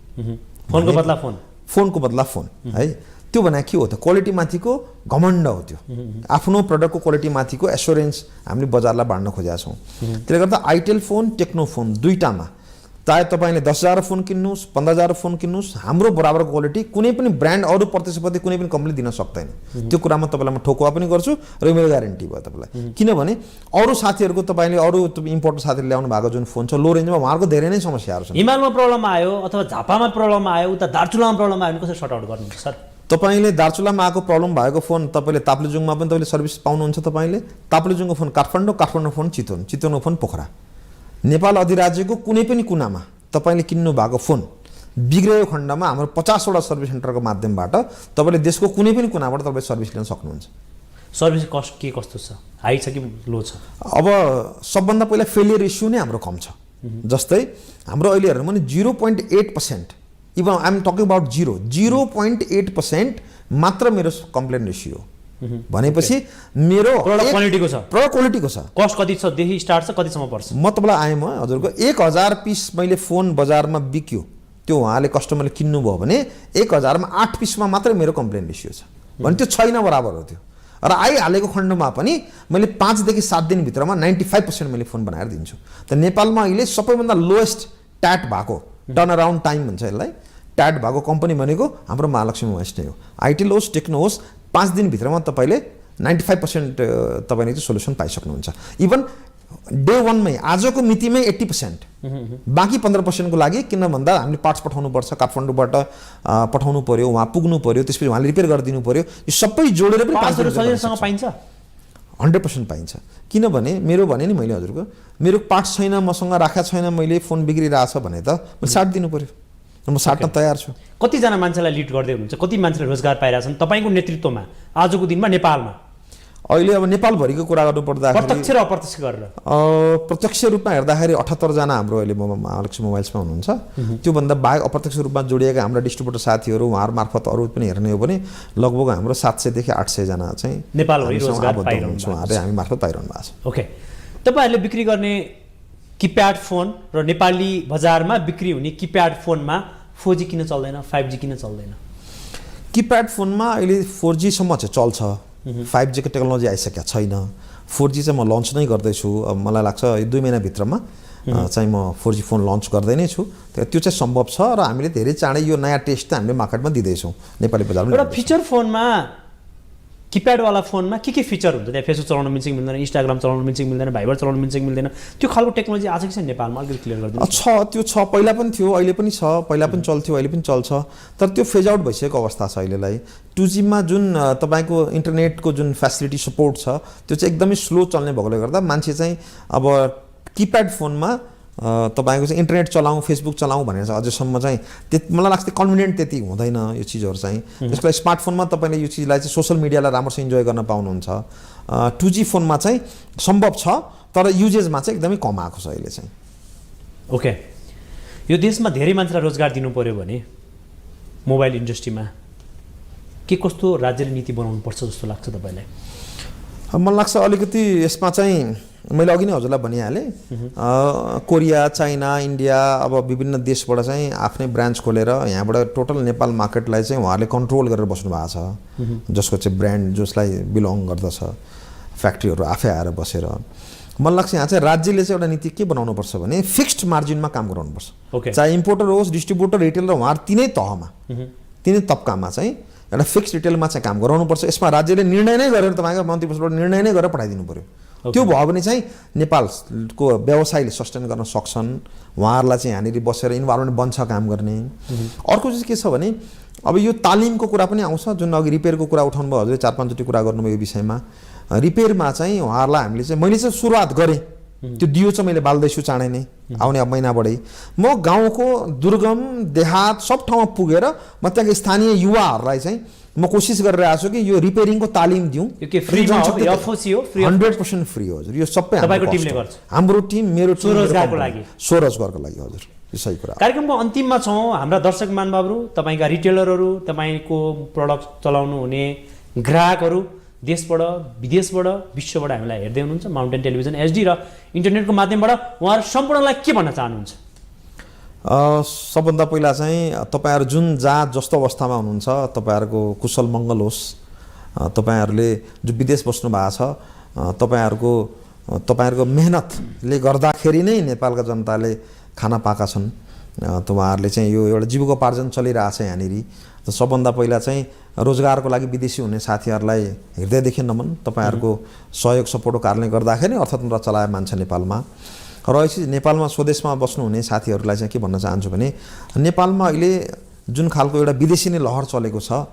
फोनको बदला फोन, फोनको बदला फोन है। त्यो भने के हो त? क्वालिटी माथिको घमण्ड हो। त्यो आफ्नो प्रडक्टको क्वालिटी माथिको एस्योरेन्स हामीले बजारलाई बाँड्न खोजेका छौँ। त्यसले गर्दा आइटिएल फोन, टेक्नो फोन दुईटामा चाहे तपाईँले 10 हजार फोन किन्नुहोस्, 15 हजार फोन किन्नुहोस्, हाम्रो बराबरको क्वालिटी कुनै पनि ब्रान्ड अरू प्रतिस्पर्धी कुनै पनि कम्पनीले दिन सक्दैन। त्यो कुरामा तपाईँलाई म ठोकुवा पनि गर्छु र मेरो ग्यारेन्टी भयो तपाईँलाई। किनभने अरू साथीहरूको तपाईँले अरू इम्पोर्ट साथीले ल्याउनु भएको जुन फोन छ लो रेन्जमा उहाँहरूको धेरै नै समस्याहरू छन्। हिमालमा प्रब्लम आयो अथवा झापामा प्रब्लम आयो, उता दार्चुलामा प्रब्लम आयो भने कसरी सर्ट आउट गर्नुहुन्छ सर? तपाईँले दार्चुलामा आएको प्रब्लम भएको फोन तपाईँले ताप्लेजुङमा पनि तपाईँले सर्भिस पाउनुहुन्छ। तपाईँले ताप्लेजुङको फोन काठमाडौँ, काठमाडौँ फोन चितवन, चितवनको फोन पोखरा, नेपाल अधिराज्यको कुनै पनि कुनामा तपाईँले किन्नु भएको फोन बिग्रेको खण्डमा हाम्रो 50 वटा सर्भिस सेन्टरको माध्यमबाट तपाईँले देशको कुनै पनि कुनाबाट तपाईँले सर्भिस लिन सक्नुहुन्छ। सर्भिस कस्ट के कस्तो छ? हाई छ कि लो छ? अब सबभन्दा पहिला फेलियर इस्यु नै हाम्रो कम छ। जस्तै हाम्रो अहिले हेर्नु भने 0.8%, even I am talking about 0.8% मात्र मेरो कम्प्लेन रेसियो भनेपछि मेरो क्वालिटीको छ, क्वालिटीको छ। कस्ट कति छ देखि स्टार्ट छ कतिसम्म पर्छ? म तपाईँलाई आएँ म हजुरको 1000 पिस मैले फोन बजारमा बिक्यो, त्यो उहाँले कस्टमरले किन्नुभयो भने 1000 मा 8 पिसमा मात्रै मेरो कम्प्लेन रेसियो छ भने त्यो छैन बराबर हो त्यो। र आइहालेको खण्डमा पनि मैले 5 देखि 7 दिनभित्रमा 95% मैले फोन बनाएर दिन्छु। त नेपालमा अहिले सबैभन्दा लोएस्ट ट्याट भएको टर्न अराउन्ड टाइम भन्छ यसलाई, ट्याट भएको कम्पनी भनेको हाम्रो महालक्ष्मी मोबाइल्स नै हो। आइटिएल होस्, टेक्नो होस्, 5 दिनभित्रमा तपाईँले 95% तपाईँले चाहिँ सोल्युसन पाइसक्नुहुन्छ। इभन डे 1 मै आजको मितिमै 80%, बाँकी 15% को लागि किन भन्दा हामीले पार्ट्स पठाउनुपर्छ, काठमाडौँबाट पठाउनु पर्यो, उहाँ पुग्नु पर्यो, त्यसपछि उहाँले रिपेयर गरिदिनु पर्यो। यो सबै जोडेर पनि 5 दिनसँग पाइन्छ। 100% पाइन्छ। किनभने मेरो भने नि मैले हजुरको मेरो पार्ट्स छैन, मसँग राखेको छैन, मैले फोन बिग्रिरहेछ भने त मैले साट्दिनु पऱ्यो, म साट्न तयार छु। कतिजना मान्छेलाई लिड गर्दै हुनुहुन्छ, कति मान्छेले रोजगार पाइरहेछन् तपाईँको नेतृत्वमा आजको दिनमा नेपालमा? अहिले अब नेपालभरिको कुरा गर्नुपर्दाखेरि प्रत्यक्ष र अप्रत्यक्ष गरेर प्रत्यक्ष रूपमा हेर्दाखेरि 78 जना हाम्रो अहिले महालक्ष्मी मोबाइल्समा हुनुहुन्छ। त्योभन्दा बाहेक अप्रत्यक्ष रूपमा जोडिएका हाम्रा डिस्ट्रिब्युटर साथीहरू उहाँहरू मार्फत अरू पनि हेर्ने हो भने लगभग हाम्रो 700 देखि 800 जना चाहिँ नेपालभरि रोजगार पाइरहनु छ, उहाँहरूले हामी मार्फत पाइरहनु भएको छ। ओके, तपाईँहरूले बिक्री गर्ने किप्याड फोन र नेपाली बजारमा बिक्री हुने किप्याड फोनमा 4G किन चल्दैन, 5G किन चल्दैन? किप्याड फोनमा अहिले 4G सम्म चाहिँ चल्छ, 5G को टेक्नोलोजी आइसकेको छैन। 4G चाहिँ म लन्च नै गर्दैछु, अब मलाई लाग्छ 2 महिनाभित्रमा चाहिँ म 4G फोन लन्च गर्दै नै छु। त्यो चाहिँ सम्भव छ र हामीले धेरै चाँडै यो नयाँ टेस्ट चाहिँ हामीले मार्केटमा दिँदैछौँ नेपाली बजारमा। एउटा फिचर फोनमा, किप्याडवाला फोनमा के फिचर हुन्छ? त्यहाँ फेसबुक चलाउन मिल्छ कि मिल्दैन, इन्स्टाग्राम चलाउन मिल्छ कि मिल्दैन, भाइबर चलाउन मिल्छ कि मिल्दैन, त्यो खालको टेक्नोलोजी आज कि छैन नेपालमा? अलिकति क्लियर गरिदिनु। छ, त्यो छ, पहिला पनि थियो, अहिले पनि छ, पहिला पनि चल्थ्यो, अहिले पनि चल्छ, तर त्यो फेज आउट भइसकेको अवस्था छ अहिलेलाई। 2G मा जुन तपाईँको इन्टरनेटको जुन फेसिलिटी सपोर्ट छ त्यो चाहिँ एकदमै स्लो चल्ने भएकोले गर्दा मान्छे चाहिँ अब किप्याड फोनमा तपाईँको चाहिँ इन्टरनेट चलाउँ, फेसबुक चलाउँ भनेर चाहिँ अझसम्म चाहिँ मलाई लाग्छ कन्भिनियन्ट त्यति हुँदैन यो चिजहरू चाहिँ। त्यसको लागि स्मार्टफोनमा तपाईँले यो चिजलाई चाहिँ सोसल मिडियालाई राम्रोसँग इन्जोय गर्न पाउनुहुन्छ। 2G फोनमा चाहिँ सम्भव छ तर युजेजमा चाहिँ एकदमै कम आएको छ अहिले चाहिँ। ओके, यो देशमा धेरै मान्छेलाई रोजगार दिनु पर्यो भने मोबाइल इन्डस्ट्रीमा के कस्तो राज्यले नीति बनाउनु पर्छ जस्तो लाग्छ तपाईँलाई? मलाई लाग्छ अलिकति यसमा चाहिँ मैले अघि नै हजुरलाई भनिहालेँ, कोरिया, चाइना, इन्डिया अब विभिन्न देशबाट चाहिँ आफ्नै ब्रान्च खोलेर यहाँबाट टोटल नेपाल मार्केटलाई चाहिँ उहाँहरूले कन्ट्रोल गरेर बस्नु भएको छ, जसको चाहिँ ब्रान्ड जसलाई बिलोङ गर्दछ, फ्याक्ट्रीहरू आफै आएर बसेर। मलाई लाग्छ यहाँ चाहिँ राज्यले चाहिँ एउटा नीति के बनाउनुपर्छ भने फिक्स्ड मार्जिनमा काम गराउनुपर्छ। चाहे इम्पोर्टर होस्, डिस्ट्रिब्युटर, रिटेलर, उहाँहरू तिनै तहमा, तिनै तब्कामा चाहिँ एउटा फिक्स्ड रिटेलमा चाहिँ काम गराउनुपर्छ। यसमा राज्यले निर्णय नै गरेर तपाईँको मन्त्री परिषदबाट निर्णय नै गरेर पठाइदिनु पऱ्यो। त्यो भयो भने चाहिँ नेपालको व्यवसायले सस्टेन गर्न सक्छन्, उहाँहरूलाई चाहिँ यहाँनिर बसेर इन्भाइरोमेन्ट बन्छ काम गर्ने। अर्को चाहिँ के छ भने अब यो तालिमको कुरा पनि आउँछ, जुन अघि रिपेयरको कुरा उठाउनु भयो हजुरले, 4-5 चोटि कुरा गर्नुभयो यो विषयमा। रिपेयरमा चाहिँ उहाँहरूलाई हामीले चाहिँ मैले चाहिँ सुरुवात गरेँ, त्यो डियो चाहिँ मैले बाल्दैछु चाँडै नै, आउने अब महिनाबाटै। म गाउँको दुर्गम देहात सब ठाउँमा पुगेर म त्यहाँको स्थानीय युवाहरूलाई चाहिँ म कोसिस गरिरहेको छु कि यो रिपेयरिङको तालिम दिउँ। 100% फ्री हो हजुर, यो सबै तपाईँको टिमले गर्छ? हाम्रो टिम, मेरो टिम, स्वरोजगारको लागि हजुर, यो सही कुरा। कार्यक्रमको अन्तिममा छौँ। हाम्रा दर्शक महानुभावहरू, तपाईँका रिटेलरहरू, तपाईँको प्रडक्ट चलाउनु हुने ग्राहकहरू देशबाट, विदेशबाट, विश्वबाट हामीलाई हेर्दै हुनुहुन्छ माउन्टेन टेलिभिजन HD र इन्टरनेटको माध्यमबाट, उहाँहरू सम्पूर्णलाई के भन्न चाहनुहुन्छ? सबभन्दा पहिला चाहिँ तपाईँहरू जुन जहाँ जस्तो अवस्थामा हुनुहुन्छ तपाईँहरूको कुशल मङ्गल होस्। तपाईँहरूले जो विदेश बस्नु भएको छ तपाईँहरूको मेहनतले गर्दाखेरि नै नेपालका जनताले खाना पाएका छन्। उहाँहरूले चाहिँ यो एउटा जीविकोपार्जन चलिरहेछ यहाँनिर। त सबभन्दा पहिला चाहिँ रोजगारको लागि विदेशी हुने साथीहरूलाई हृदयदेखि नमन। तपाईँहरूको सहयोग सपोर्टको कारणले गर्दाखेरि अर्थतन्त्र चलाए मान्छे नेपालमा। र यसरी नेपालमा स्वदेशमा बस्नुहुने साथीहरूलाई चाहिँ के भन्न चाहन्छु भने नेपालमा अहिले जुन खालको एउटा विदेशी नै लहर चलेको छ,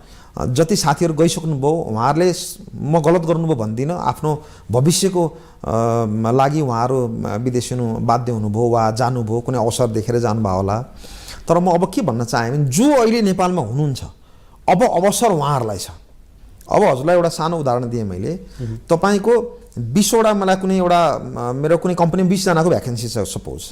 जति साथीहरू गइसक्नुभयो उहाँहरूले म गलत गर्नुभयो भन्दिनँ, आफ्नो भविष्यको लागि उहाँहरू विदेशी हुनु बाध्य हुनुभयो वा जानुभयो, कुनै अवसर देखेर जानुभयो होला। तर म अब के भन्न चाहेँ भने जो अहिले नेपालमा हुनुहुन्छ अब अवसर उहाँहरूलाई छ। अब हजुरलाई एउटा सानो उदाहरण दिएँ मैले, तपाईँको 20वटा मलाई कुनै एउटा मेरो कुनै कम्पनीमा 20 जनाको भ्याकेन्सी छ सपोज,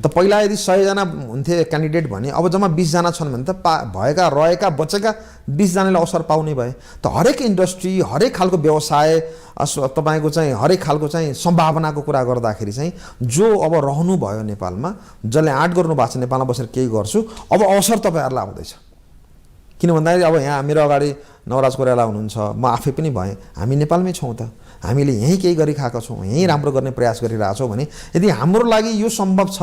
त पहिला यदि 100 जना हुन्थे क्यान्डिडेट भने अब जम्मा 20 जना छन् भने त रहेका बचेका 20 जनाले अवसर पाउने भए। त हरेक इन्डस्ट्री, हरेक खालको व्यवसाय, तपाईँको चाहिँ हरेक खालको चाहिँ सम्भावनाको कुरा गर्दाखेरि चाहिँ जो अब रहनु भयो नेपालमा, जसले आँट गर्नु भएको छ नेपालमा बसेर केही गर्छु, अब अवसर तपाईँहरूलाई आउँदैछ। किन भन्दाखेरि अब यहाँ मेरो अगाडि नवराज कोइराला हुनुहुन्छ, म आफै पनि भएँ, हामी नेपालमै छौँ त, हामीले यहीँ केही गरिरहेका छौँ, यहीँ राम्रो गर्ने प्रयास गरिरहेछौँ भने यदि हाम्रो लागि यो सम्भव छ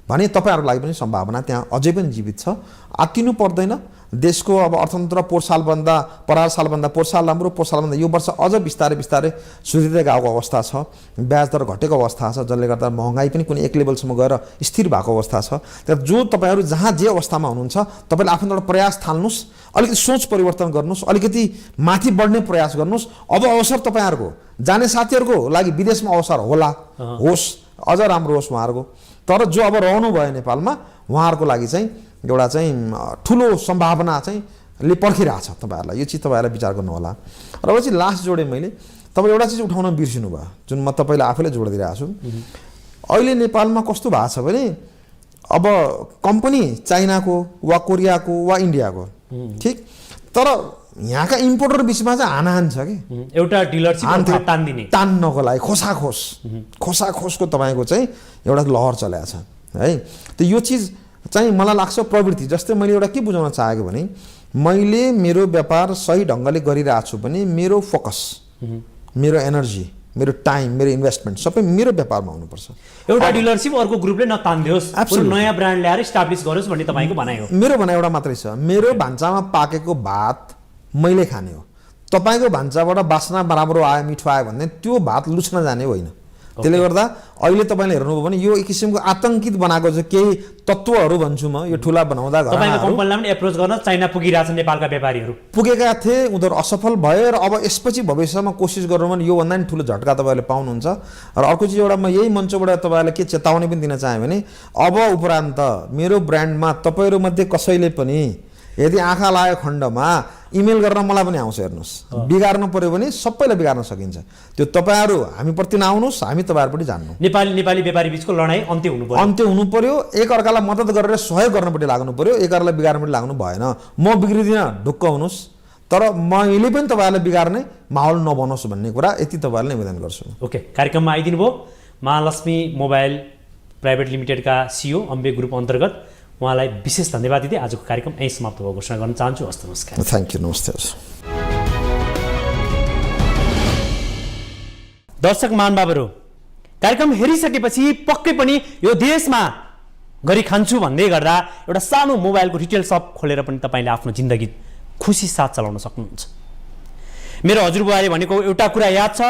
भने तपाईँहरूको लागि पनि सम्भावना त्यहाँ अझै पनि जीवित छ। आत्तिनु पर्दैन। देशको अब अर्थतन्त्र पोहोर सालभन्दा पोहोर साल राम्रो, पोहोर सालभन्दा यो वर्ष अझ बिस्तारै बिस्तारै सुध्रिँदै गएको अवस्था छ। ब्याज दर घटेको अवस्था छ, जसले गर्दा महँगाई पनि कुनै एक लेभलसम्म गएर स्थिर भएको अवस्था छ। तर जो तपाईँहरू जहाँ जे अवस्थामा हुनुहुन्छ, तपाईँले आफ्नो एउटा प्रयास थाल्नुहोस्, अलिकति सोच परिवर्तन गर्नुहोस्, अलिकति माथि बढ्ने प्रयास गर्नुहोस्। अब अवसर तपाईँहरूको जाने साथीहरूको लागि विदेशमा अवसर होला, होस्, अझ राम्रो होस् उहाँहरूको। तर जो अब रहनु भयो नेपालमा, उहाँहरूको लागि चाहिँ एउटा चाहिँ ठुलो सम्भावना चाहिँ ले पर्खिरहेछ तपाईँहरूलाई। यो चिज तपाईँहरूलाई विचार गर्नु होला। र अब चाहिँ लास्ट जोडेँ मैले, तपाईँ एउटा चिज उठाउन बिर्सिनु भयो, जुन म तपाईँलाई आफैले जोडिदिरहेको छु। अहिले नेपालमा कस्तो भएको छ भने अब कम्पनी चाइनाको वा कोरियाको वा इन्डियाको, ठिक, तर यहाँका इम्पोर्टर बिचमा चाहिँ हानाहान छ कि एउटा डिलरसिप तान्नको लागि खोसाखोसको तपाईँको चाहिँ एउटा लहर चलेको छ है। त यो चिज चाहिँ मलाई लाग्छ प्रवृत्ति। जस्तै मैले एउटा के बुझाउन चाहेको भने, मैले मेरो व्यापार सही ढङ्गले गरिरहेको छु भने मेरो फोकस, मेरो एनर्जी, मेरो टाइम, मेरो इन्भेस्टमेन्ट सबै मेरो व्यापारमा हुनुपर्छ। एउटा डिलरसिप अर्को ग्रुपले नतान्दियोस्, नयाँ ब्रान्ड ल्याएर इस्टाब्लिस गरोस् भन्ने तपाईँको भनाइ हो। मेरो भनाइ एउटा मात्रै छ, मेरो भान्सामा पाकेको भात मैले खाने हो। तपाईँको भान्साबाट बास्ना राम्रो आयो, मिठो आयो भने त्यो भात लुच्न जाने होइन। त्यसले गर्दा अहिले तपाईँले हेर्नुभयो भने यो एक किसिमको आतंकित बनाएको छ केही तत्त्वहरू भन्छु म। यो ठुला बनाउँदा तपाईँको कम्पनीलाई पनि एप्रोच गर्न चाइना पुगिरहेछन् नेपालका व्यापारीहरू, पुगेका थिए, उनीहरू असफल भए र अब यसपछि भविष्यमा कोसिस गर्नु भने योभन्दा पनि ठुलो झट्का तपाईँहरूले पाउनुहुन्छ। र अर्को चिज एउटा म यही मञ्चबाट तपाईँहरूलाई के चेतावनी पनि दिन चाहेँ भने, अब उपरान्त मेरो ब्रान्डमा तपाईँहरूमध्ये कसैले पनि यदि आँखा लागेको खण्डमा इमेल गरेर मलाई पनि आउँछ, हेर्नुहोस्, बिगार्नु पर्यो भने सबैलाई बिगार्न सकिन्छ। त्यो तपाईँहरू हामीप्रति नआउनुहोस्, हामी तपाईँहरूपट्टि जान्नु। नेपाली व्यापारी बिचको लडाइँ अन्त्य हुनु पर्यो। एकअर्कालाई मद्दत गरेर सहयोग गर्नपट्टि लाग्नु पर्यो, एकअर्कालाई बिगार्नपट्टि लाग्नु भएन। म बिग्रिदिनँ, ढुक्क हुनुहोस्, तर मैले पनि तपाईँहरूलाई बिगार्ने माहौल नबनोस् भन्ने कुरा यति तपाईँहरूले निवेदन गर्छु। ओके, कार्यक्रममा आइदिनु भयो महालक्ष्मी मोबाइल प्राइभेट लिमिटेडका सिइओ अम्बे ग्रुप अन्तर्गत। उहाँलाई विशेष धन्यवाद दिँदै आजको कार्यक्रम यहीँ समाप्त भएको घोषणा गर्न चाहन्छु। हस्त नमस्कार। थ्याङ्क यू, नमस्ते। दर्शक महानुभावहरू, कार्यक्रम हेरिसकेपछि पक्कै पनि यो देशमा गरी खान्छु भन्दै गर्दा एउटा सानो मोबाइलको रिटेल सप खोलेर पनि तपाईँले आफ्नो जिन्दगी खुसी साथ चलाउन सक्नुहुन्छ। मेरो हजुरबुवाले भनेको एउटा कुरा याद छ,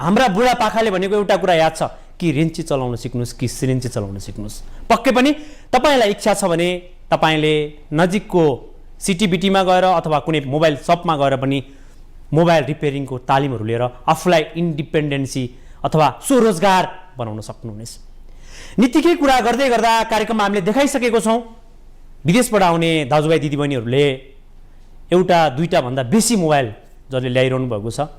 हाम्रा बुढापाकाले भनेको एउटा कुरा याद छ कि रेन्ची चलाउन सिक्नुहोस् कि सिरिन्ची चलाउन सिक्नुहोस्। पक्कै पनि तपाईँलाई इच्छा छ भने तपाईँले नजिकको सिटिबिटीमा गएर अथवा कुनै मोबाइल सपमा गएर पनि मोबाइल रिपेयरिङको तालिमहरू लिएर आफूलाई इन्डिपेन्डेन्सी अथवा स्वरोजगार बनाउन सक्नुहुनेछ। नीतिकै कुरा गर्दै गर्दा कार्यक्रममा हामीले देखाइसकेको छौँ, विदेशबाट आउने दाजुभाइ दिदीबहिनीहरूले एउटा दुईटा भन्दा बेसी मोबाइल जसले ल्याइरहनु भएको छ,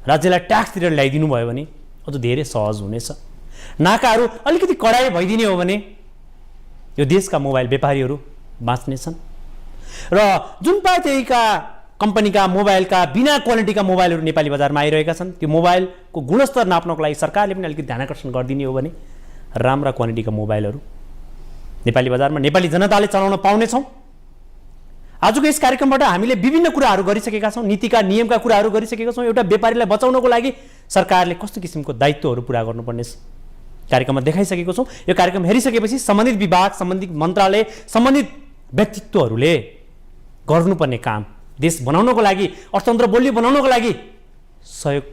राज्यलाई ट्याक्स तिरेर ल्याइदिनु भयो भने अझ धेरै सहज हुनेछ। नाकाहरू अलिकति कडाइ भइदिने हो भने यो देशका मोबाइल व्यापारीहरू बाँच्नेछन् र जुन पाए त्यहीका कम्पनीका मोबाइलका बिना क्वालिटीका मोबाइलहरू नेपाली बजारमा आइरहेका छन्। त्यो मोबाइलको गुणस्तर नाप्नको लागि सरकारले पनि अलिकति ध्यानाकर्षण गरिदिने हो भने राम्रा क्वालिटीका मोबाइलहरू नेपाली बजारमा नेपाली जनताले चलाउन पाउनेछौँ। आजको यस कार्यक्रमबाट हामीले विभिन्न कुराहरू गरिसकेका छौँ, नीतिका नियमका कुराहरू गरिसकेका छौँ। एउटा व्यापारीलाई बचाउनको लागि सरकारले कस्तो किसिमको दायित्वहरू पुरा गर्नुपर्ने कार्यक्रममा देखाइसकेको छौँ। यो कार्यक्रम हेरिसकेपछि सम्बन्धित विभाग, सम्बन्धित मन्त्रालय, सम्बन्धित व्यक्तित्वहरूले गर्नुपर्ने काम देश बनाउनको लागि, अर्थतन्त्र बलियो बनाउनको लागि सहयोग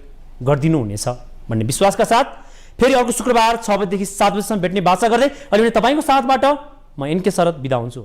गरिदिनु हुनेछ भन्ने विश्वासका साथ फेरि अर्को शुक्रबार 6 बजेदेखि 7 बजेसम्म भेट्ने बाचा गर्दै अहिले पनि तपाईँको साथबाट म एनके शरद बिदा हुन्छु।